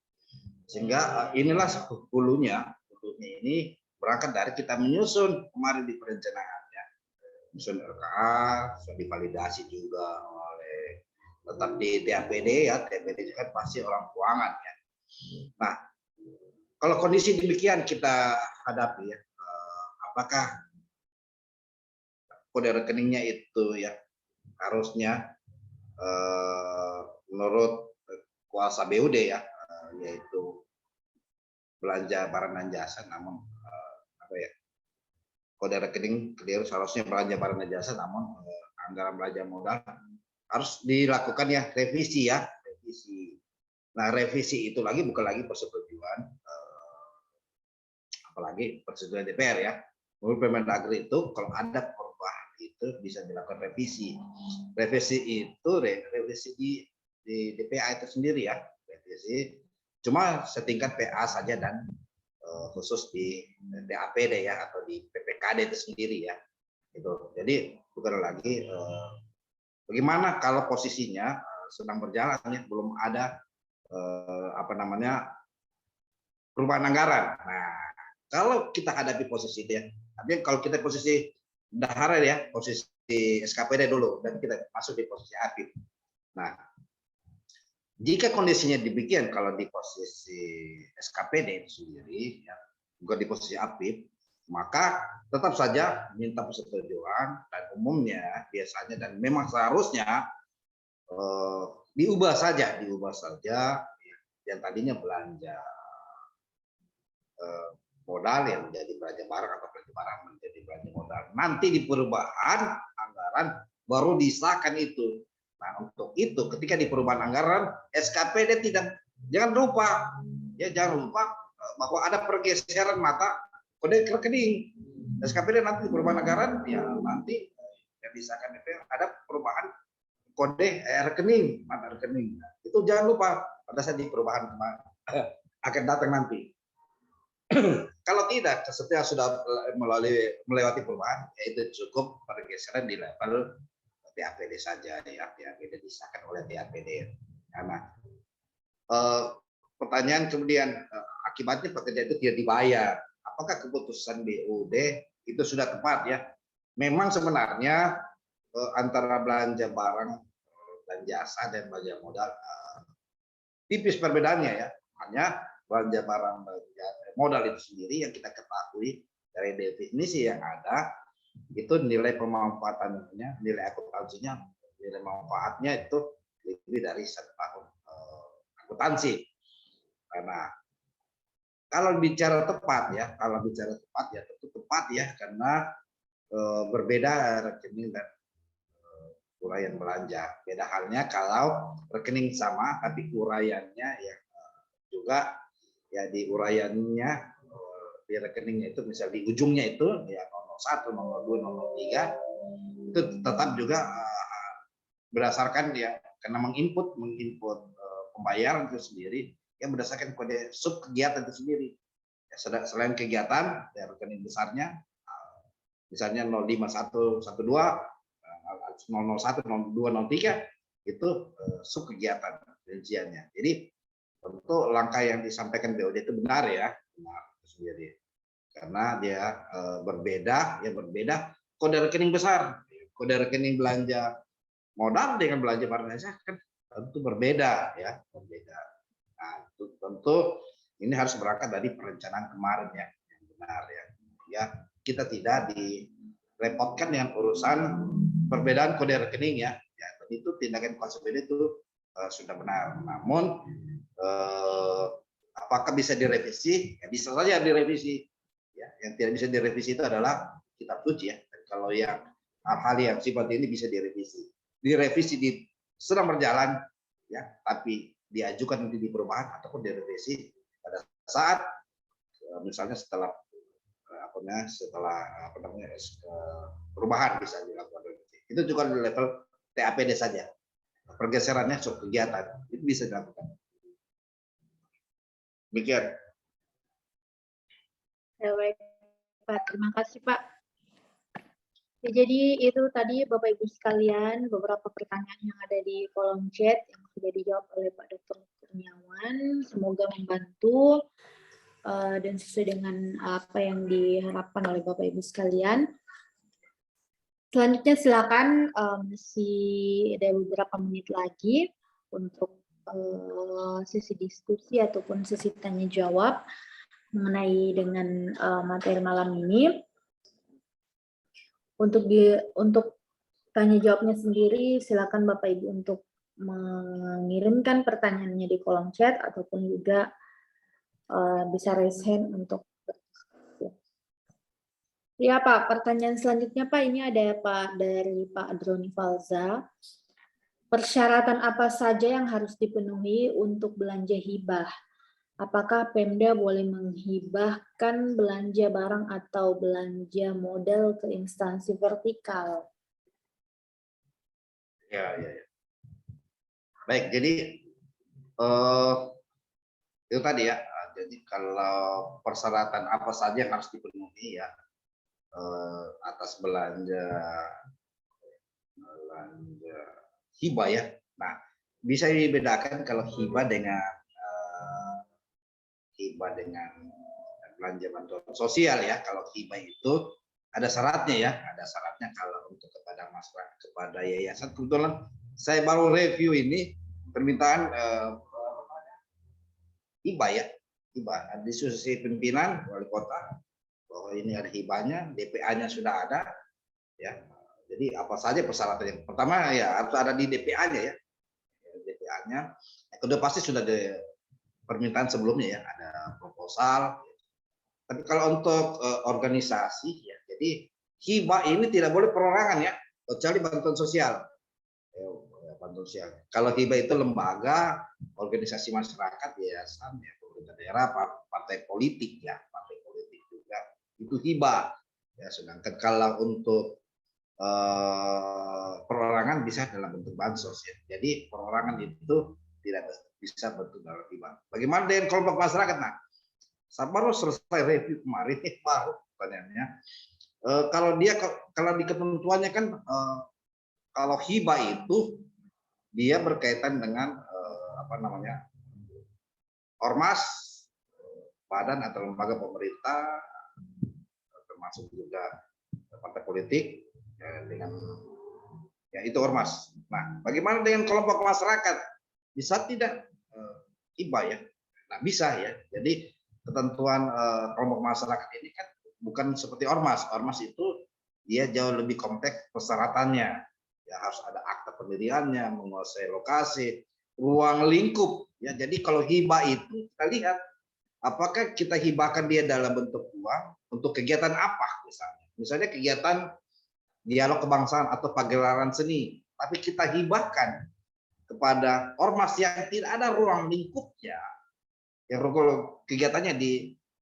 Sehingga inilah hulunya ini berangkat dari kita menyusun kemarin di perencanaan ya, menyusun RKA sudah divalidasi juga oleh tetap di TAPD ya, TAPD kan pasti orang keuangan ya. Nah, kalau kondisi demikian kita hadapi ya, apakah kode rekeningnya itu ya harusnya menurut kuasa BUD ya, yaitu belanja barang dan jasa, namun apa ya, kode rekening keliru, seharusnya belanja barang dan jasa, namun anggaran belanja modal harus dilakukan ya revisi ya, revisi. Nah, revisi itu lagi bukan lagi persetujuan, apalagi persetujuan DPR ya. Menurut Permendagri itu kalau ada perubahan itu bisa dilakukan revisi. Revisi itu revisi di DPA itu sendiri ya, revisi. Cuma setingkat PA saja dan khusus di DAPD ya, atau di PPKD itu sendiri ya. Itu. Jadi bukan lagi bagaimana kalau posisinya sedang berjalan ya, belum ada apa namanya, perubahan anggaran. Nah, kalau kita hadapi posisi itu ya, artinya kalau kita posisi dahara ya, posisi SKPD dulu, dan kita masuk di posisi aktif. Nah, jika kondisinya demikian, kalau di posisi SKPD itu sendiri, ya, bukan di posisi aktif, maka tetap saja minta persetujuan, dan umumnya biasanya dan memang seharusnya diubah saja yang tadinya belanja modal yang menjadi belanja barang, atau belanja barang menjadi belanja modal. Nanti di perubahan anggaran baru disahkan itu. Nah, untuk itu ketika di perubahan anggaran SKPD jangan lupa bahwa ada pergeseran mata kode rekening. SKPD nanti di perubahan anggaran ya, nanti yang disahkan DPR ada perubahan kode rekening, mata rekening. Nah, itu jangan lupa pada saat di perubahan akan datang nanti. Kalau tidak, setelah sudah melewati perubahan, yaitu cukup pergeseran di level TAPD saja ya, TAPD disahkan oleh TAPD. Karena pertanyaan kemudian akibatnya pekerja itu tidak dibayar. Apakah keputusan BUD itu sudah tepat ya? Memang sebenarnya antara belanja barang dan jasa dan belanja modal tipis perbedaannya ya. Hanya belanja barang modal itu sendiri yang kita ketahui dari definisi yang ada, itu nilai pemanfaatannya, nilai akuntansinya, nilai manfaatnya itu lebih dari 1 tahun akuntansi. Karena kalau bicara tepat ya tentu tepat ya, karena berbeda rekening dan uraian belanja. Beda halnya kalau rekening sama tapi uraiannya ya juga ya, di uraiannya di rekeningnya itu misal di ujungnya itu ya 01, 02, 03 itu tetap juga berdasarkan ya, karena menginput pembayaran itu sendiri yang berdasarkan kode sub kegiatan itu sendiri. Ya, selain kegiatan ya, rekening besarnya misalnya 05112 001 02 03 itu sub kegiatan rinciannya. Jadi tentu langkah yang disampaikan BUD itu benar ya, benar sendiri. Karena dia berbeda kode rekening besar, kode rekening belanja modal dengan belanja barang jasa kan tentu berbeda ya, berbeda. Nah, tentu ini harus berangkat dari perencanaan kemarin ya, yang benar ya. Ya, kita tidak direpotkan dengan urusan perbedaan kode rekening ya. Ya, itu tindakan kuasa BUD itu sudah benar. Namun apakah bisa direvisi? Ya, bisa saja direvisi. Ya, yang tidak bisa direvisi itu adalah kitab suci ya. Dan kalau yang hal-hal yang seperti ini bisa direvisi. Direvisi sedang berjalan ya, tapi diajukan nanti di perubahan ataupun direvisi pada saat misalnya setelah perubahan bisa dilakukan revisi. Itu juga di level TAPD saja. Pergeserannya sub kegiatan itu bisa dilakukan. Demikian. Ya, baik, Pak. Terima kasih, Pak. Ya, jadi itu tadi Bapak Ibu sekalian beberapa pertanyaan yang ada di kolom chat yang sudah dijawab oleh Pak Dr. Kurniawan. Semoga membantu dan sesuai dengan apa yang diharapkan oleh Bapak Ibu sekalian. Selanjutnya silakan masih ada beberapa menit lagi untuk sesi diskusi ataupun sesi tanya jawab mengenai dengan materi malam ini. Untuk tanya jawabnya sendiri silakan Bapak Ibu untuk mengirimkan pertanyaannya di kolom chat ataupun juga bisa raise hand untuk. Ya Pak, pertanyaan selanjutnya Pak, ini ada Pak dari Pak Droni Falza. Persyaratan apa saja yang harus dipenuhi untuk belanja hibah? Apakah Pemda boleh menghibahkan belanja barang atau belanja modal ke instansi vertikal? Ya. Baik, jadi itu tadi ya. Jadi kalau persyaratan apa saja yang harus dipenuhi ya atas belanja hibah ya. Nah, bisa dibedakan kalau hibah dengan belanja bantuan sosial ya. Kalau hibah itu ada syaratnya ya, ada syaratnya kalau untuk kepada masyarakat, kepada yayasan. Kebetulan saya baru review ini permintaan hibah ya, hibah di diskusi pimpinan wali kota bahwa ini ada hibahnya, DPA-nya sudah ada ya. Jadi apa saja persyaratan yang pertama ya harus ada di DPA-nya ya, DPA-nya. Yang kedua pasti sudah ada permintaan sebelumnya ya, ada proposal. Tapi kalau untuk organisasi ya, jadi hibah ini tidak boleh perorangan ya, kecuali bantuan sosial. Bantuan sosial. Kalau hibah itu lembaga, organisasi masyarakat, yayasan, ya, pemerintah daerah, partai politik ya, partai politik juga itu hibah. Ya, sedangkan kalau untuk perorangan bisa dalam bentuk bansos ya. Jadi perorangan itu tidak bisa bentuk dalam hibah. Bagaimana dengan kelompok masyarakat? Nah, saya baru selesai review kemarin baru pertanyaannya. Kalau di ketentuannya kan kalau hibah itu dia berkaitan dengan ormas, badan atau lembaga pemerintah, termasuk juga partai politik ya, dengan ya itu ormas. Nah, bagaimana dengan kelompok masyarakat? Bisa tidak hibah ya? Nah, bisa ya. Jadi ketentuan kelompok masyarakat ini kan bukan seperti ormas. Ormas itu dia jauh lebih kompleks persyaratannya. Ya harus ada akta pendiriannya, menguasai lokasi, ruang lingkup. Ya, jadi kalau hibah itu kita lihat apakah kita hibahkan dia dalam bentuk uang untuk kegiatan apa misalnya. Misalnya kegiatan dialog kebangsaan atau pagelaran seni, tapi kita hibahkan kepada ormas yang tidak ada ruang lingkupnya, yang kegiatannya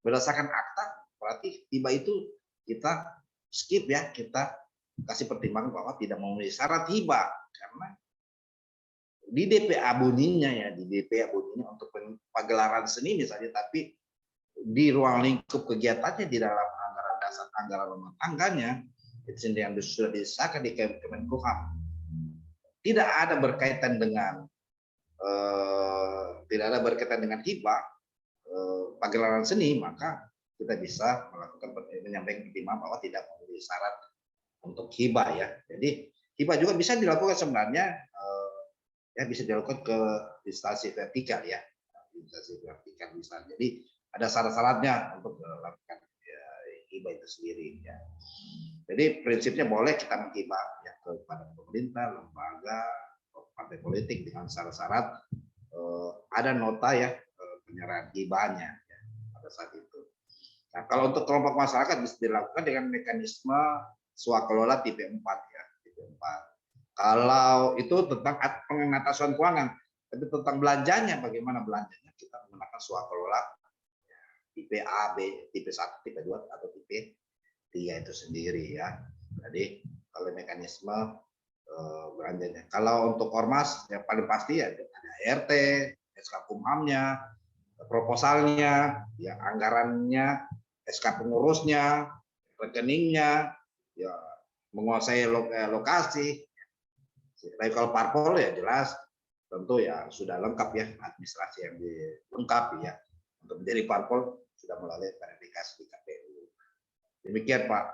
berdasarkan akta, berarti hibah itu kita skip ya, kita kasih pertimbangan bahwa tidak memenuhi syarat hibah karena di DPA bunyinya ya, di DPA bunyinya untuk pagelaran seni misalnya, tapi di ruang lingkup kegiatannya di dalam anggaran dasar, anggaran rumah tangganya itu yang sudah disahkan di Kemenkumham tidak ada berkaitan dengan hibah pagelaran seni, maka kita bisa melakukan menyampaikan pertimbangan bahwa tidak memenuhi syarat untuk hibah ya. Jadi hibah juga bisa dilakukan sebenarnya ya bisa dilakukan ke instansi vertikal ya, instansi vertikal misalnya. Jadi ada syarat-syaratnya untuk melakukan ya, hibah itu sendiri ya. Jadi prinsipnya boleh kita menghibah ya kepada pemerintah, lembaga, partai politik dengan syarat-syarat ada nota ya penyerahan hibahnya ya, pada saat itu. Nah, kalau untuk kelompok masyarakat bisa dilakukan dengan mekanisme swakelola tipe 4 ya, tipe 4. Kalau itu tentang pengentasan keuangan, tapi tentang belanjanya bagaimana belanjanya kita menggunakan swakelola ya, tipe A, B, tipe 1, tipe 2 atau tipe 3 itu sendiri ya. Jadi kalau mekanisme belanjanya. Kalau untuk ormas yang paling pasti ya ada RT, SK Kumhamnya, proposalnya, ya anggarannya, SK pengurusnya, rekeningnya, ya menguasai lokasi. Tapi kalau parpol ya jelas tentu ya sudah lengkap ya administrasi yang dilengkapi ya untuk menjadi parpol sudah melalui verifikasi di KPU. Demikian Pak.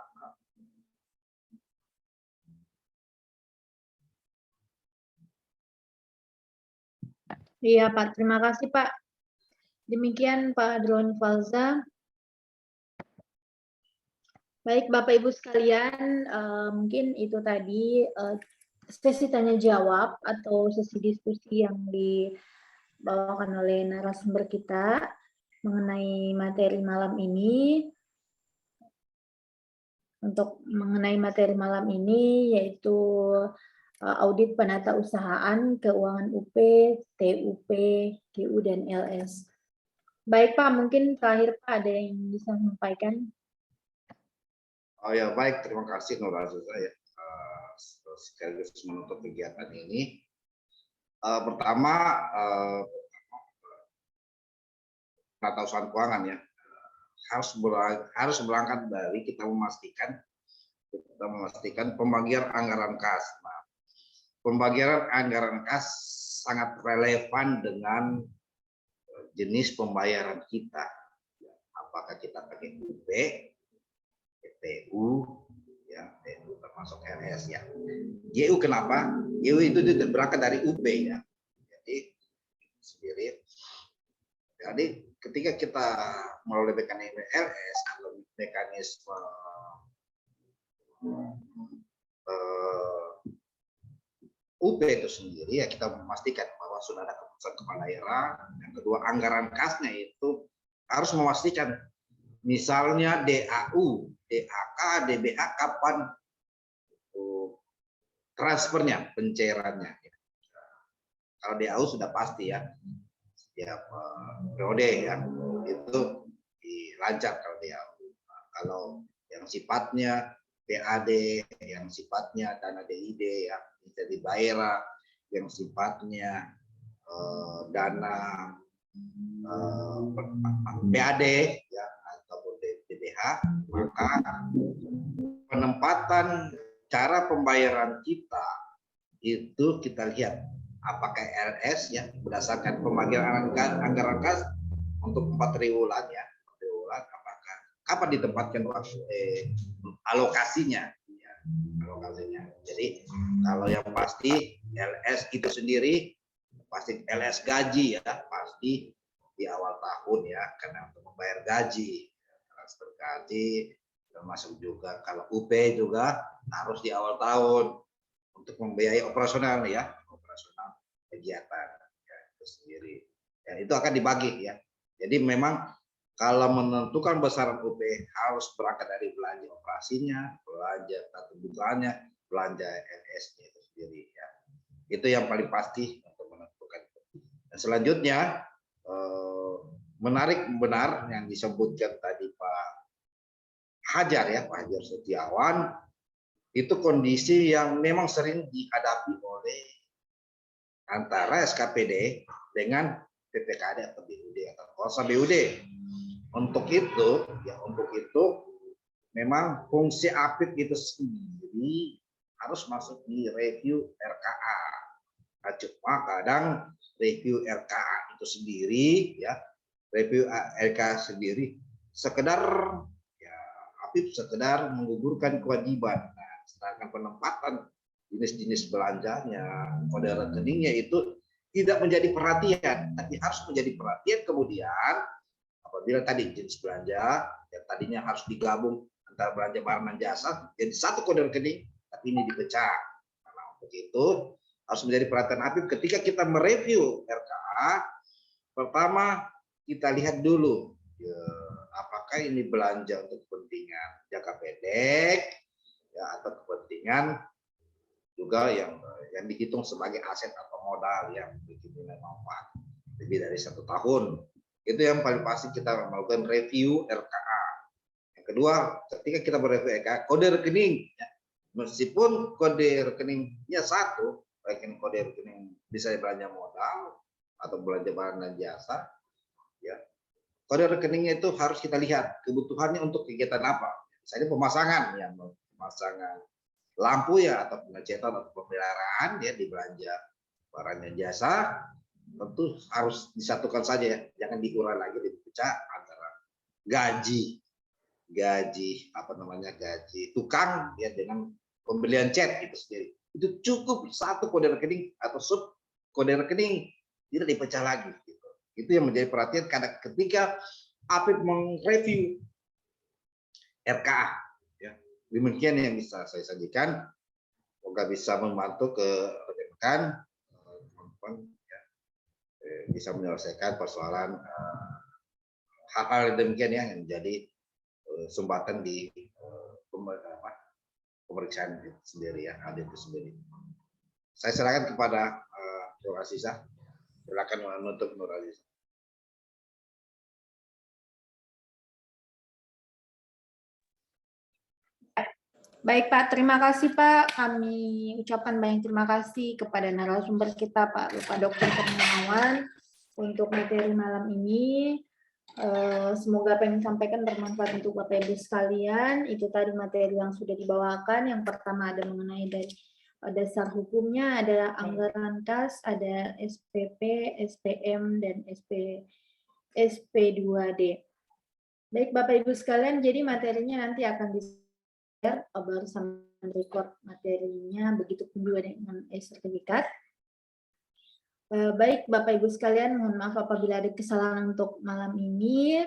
Iya Pak, terima kasih Pak. Demikian Pak Droni Falza. Baik Bapak Ibu sekalian, mungkin itu tadi sesi tanya jawab atau sesi diskusi yang dibawakan oleh narasumber kita mengenai materi malam ini. Untuk mengenai materi malam ini yaitu audit penata usahaan keuangan UP, TUP, GU dan LS. Baik Pak, mungkin terakhir Pak ada yang bisa sampaikan? Oh ya, baik, terima kasih Nur Aziza ya, sekaligus menutup kegiatan ini. Pertama, penata usaha keuangan ya harus berangkat dari kita memastikan pembagian anggaran kas. Nah, pembagian anggaran kas sangat relevan dengan jenis pembayaran kita. Apakah kita pakai UP, TU, ya, TU termasuk LS ya. GU kenapa? GU itu berangkat dari UP ya. Jadi sendiri. Jadi ketika kita melalui mekanisme LS atau mekanisme UP itu sendiri ya kita memastikan bahwa sudah ada keputusan kepala daerah. Yang kedua, anggaran kasnya itu harus memastikan misalnya DAU, DAK, DBA kapan transfernya, pencairannya. Kalau DAU sudah pasti ya, setiap periode ya itu dilancar kalau DAU. Kalau yang sifatnya PAD, yang sifatnya dana DID yang bisa dibayar, yang sifatnya dana PAD ya ataupun DBH, maka penempatan cara pembayaran kita itu kita lihat apakah LS ya berdasarkan pembagian anggaran kas untuk 4 triwulan ya, 4 triwulan apakah kapan ditempatkan alokasinya ya, alokasinya. Jadi kalau yang pasti LS itu sendiri pasti LS gaji ya, pasti di awal tahun ya, karena untuk membayar gaji, transfer gaji, termasuk juga kalau UP juga harus di awal tahun untuk membiayai operasional ya, operasional kegiatan ya, itu sendiri. Ya, itu akan dibagi ya. Jadi memang kalau menentukan besaran UP harus berangkat dari belanja operasinya, belanja tata kebutuhannya, belanja LS-nya itu sendiri ya. Itu yang paling pasti untuk menentukan. Dan selanjutnya menarik benar yang disebutkan tadi Pak Hajar ya, Pak Hajar Setiawan, itu kondisi yang memang sering dihadapi oleh antara SKPD dengan PPKD atau BUD atau kuasa BUD. Untuk itu memang fungsi APIP itu sendiri harus masuk di review RKA. Nah, cuma kadang review RKA itu sendiri ya, review RKA sendiri sekedar ya APIP sekedar menggugurkan kewajiban. Nah, sedangkan penempatan jenis-jenis belanjanya, kode rekeningnya itu tidak menjadi perhatian, tapi harus menjadi perhatian kemudian apabila tadi jenis belanja yang tadinya harus digabung antara belanja barang dan jasa jadi satu kode rekening, tapi ini dipecah. Karena untuk itu harus menjadi perhatian APIP ketika kita mereview RKA. Pertama kita lihat dulu ya, apakah ini belanja untuk kepentingan jangka pendek ya atau kepentingan juga yang dihitung sebagai aset atau modal yang memiliki nilai manfaat lebih dari 1 tahun. Itu yang paling pasti kita melakukan review RKA. Yang kedua, ketika kita mereview RKA, kode rekening, ya, meskipun kode rekeningnya satu, kode rekening bisa belanja modal atau belanja barang dan jasa, ya, kode rekeningnya itu harus kita lihat kebutuhannya untuk kegiatan apa. Misalnya pemasangan, ya, pemasangan lampu ya atau pengecetan atau pemeliharaan ya di belanja barang dan jasa tentu harus disatukan saja ya, jangan diurai lagi dipecah antara gaji apa namanya gaji tukang ya dengan pembelian cat itu sendiri. Itu cukup satu kode rekening atau sub kode rekening, tidak dipecah lagi gitu. Itu yang menjadi perhatian karena ketika APIP mereview RKA. Demikian yang bisa saya sajikan. semoga bisa membantu ke rekan-rekan teman-teman ya, bisa menyelesaikan persoalan hal-hal demikian yang menjadi sumbatan di pemeriksaan itu sendiri ya, audit itu sendiri. Saya serahkan kepada Nur Aziza. Silakan menutup Nur Aziza. Baik Pak, terima kasih Pak. Kami ucapkan banyak terima kasih kepada narasumber kita Pak Bapak Dr. Kurniawan untuk materi malam ini. Semoga apa yang disampaikan bermanfaat untuk Bapak Ibu sekalian. Itu tadi materi yang sudah dibawakan. Yang pertama ada mengenai dari dasar hukumnya, ada anggaran kas, ada SPP, SPM, dan SP2D. Baik Bapak Ibu sekalian, jadi materinya nanti akan bersama record materinya, begitu pun juga dengan sertifikat. Baik Bapak Ibu sekalian, mohon maaf apabila ada kesalahan untuk malam ini.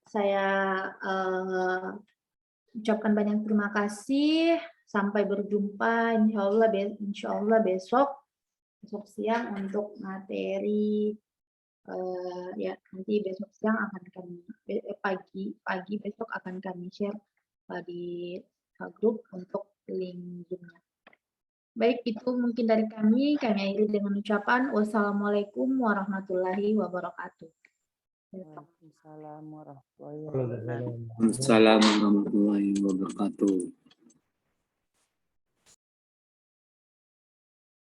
Saya ucapkan banyak terima kasih. Sampai berjumpa insya Allah besok siang untuk materi ya nanti besok siang akan kami pagi besok akan kami share di grup untuk link Zoom-nya. Baik, itu mungkin dari kami akhiri dengan ucapan wassalamualaikum warahmatullahi wabarakatuh. Waalaikumsalam warahmatullahi wabarakatuh.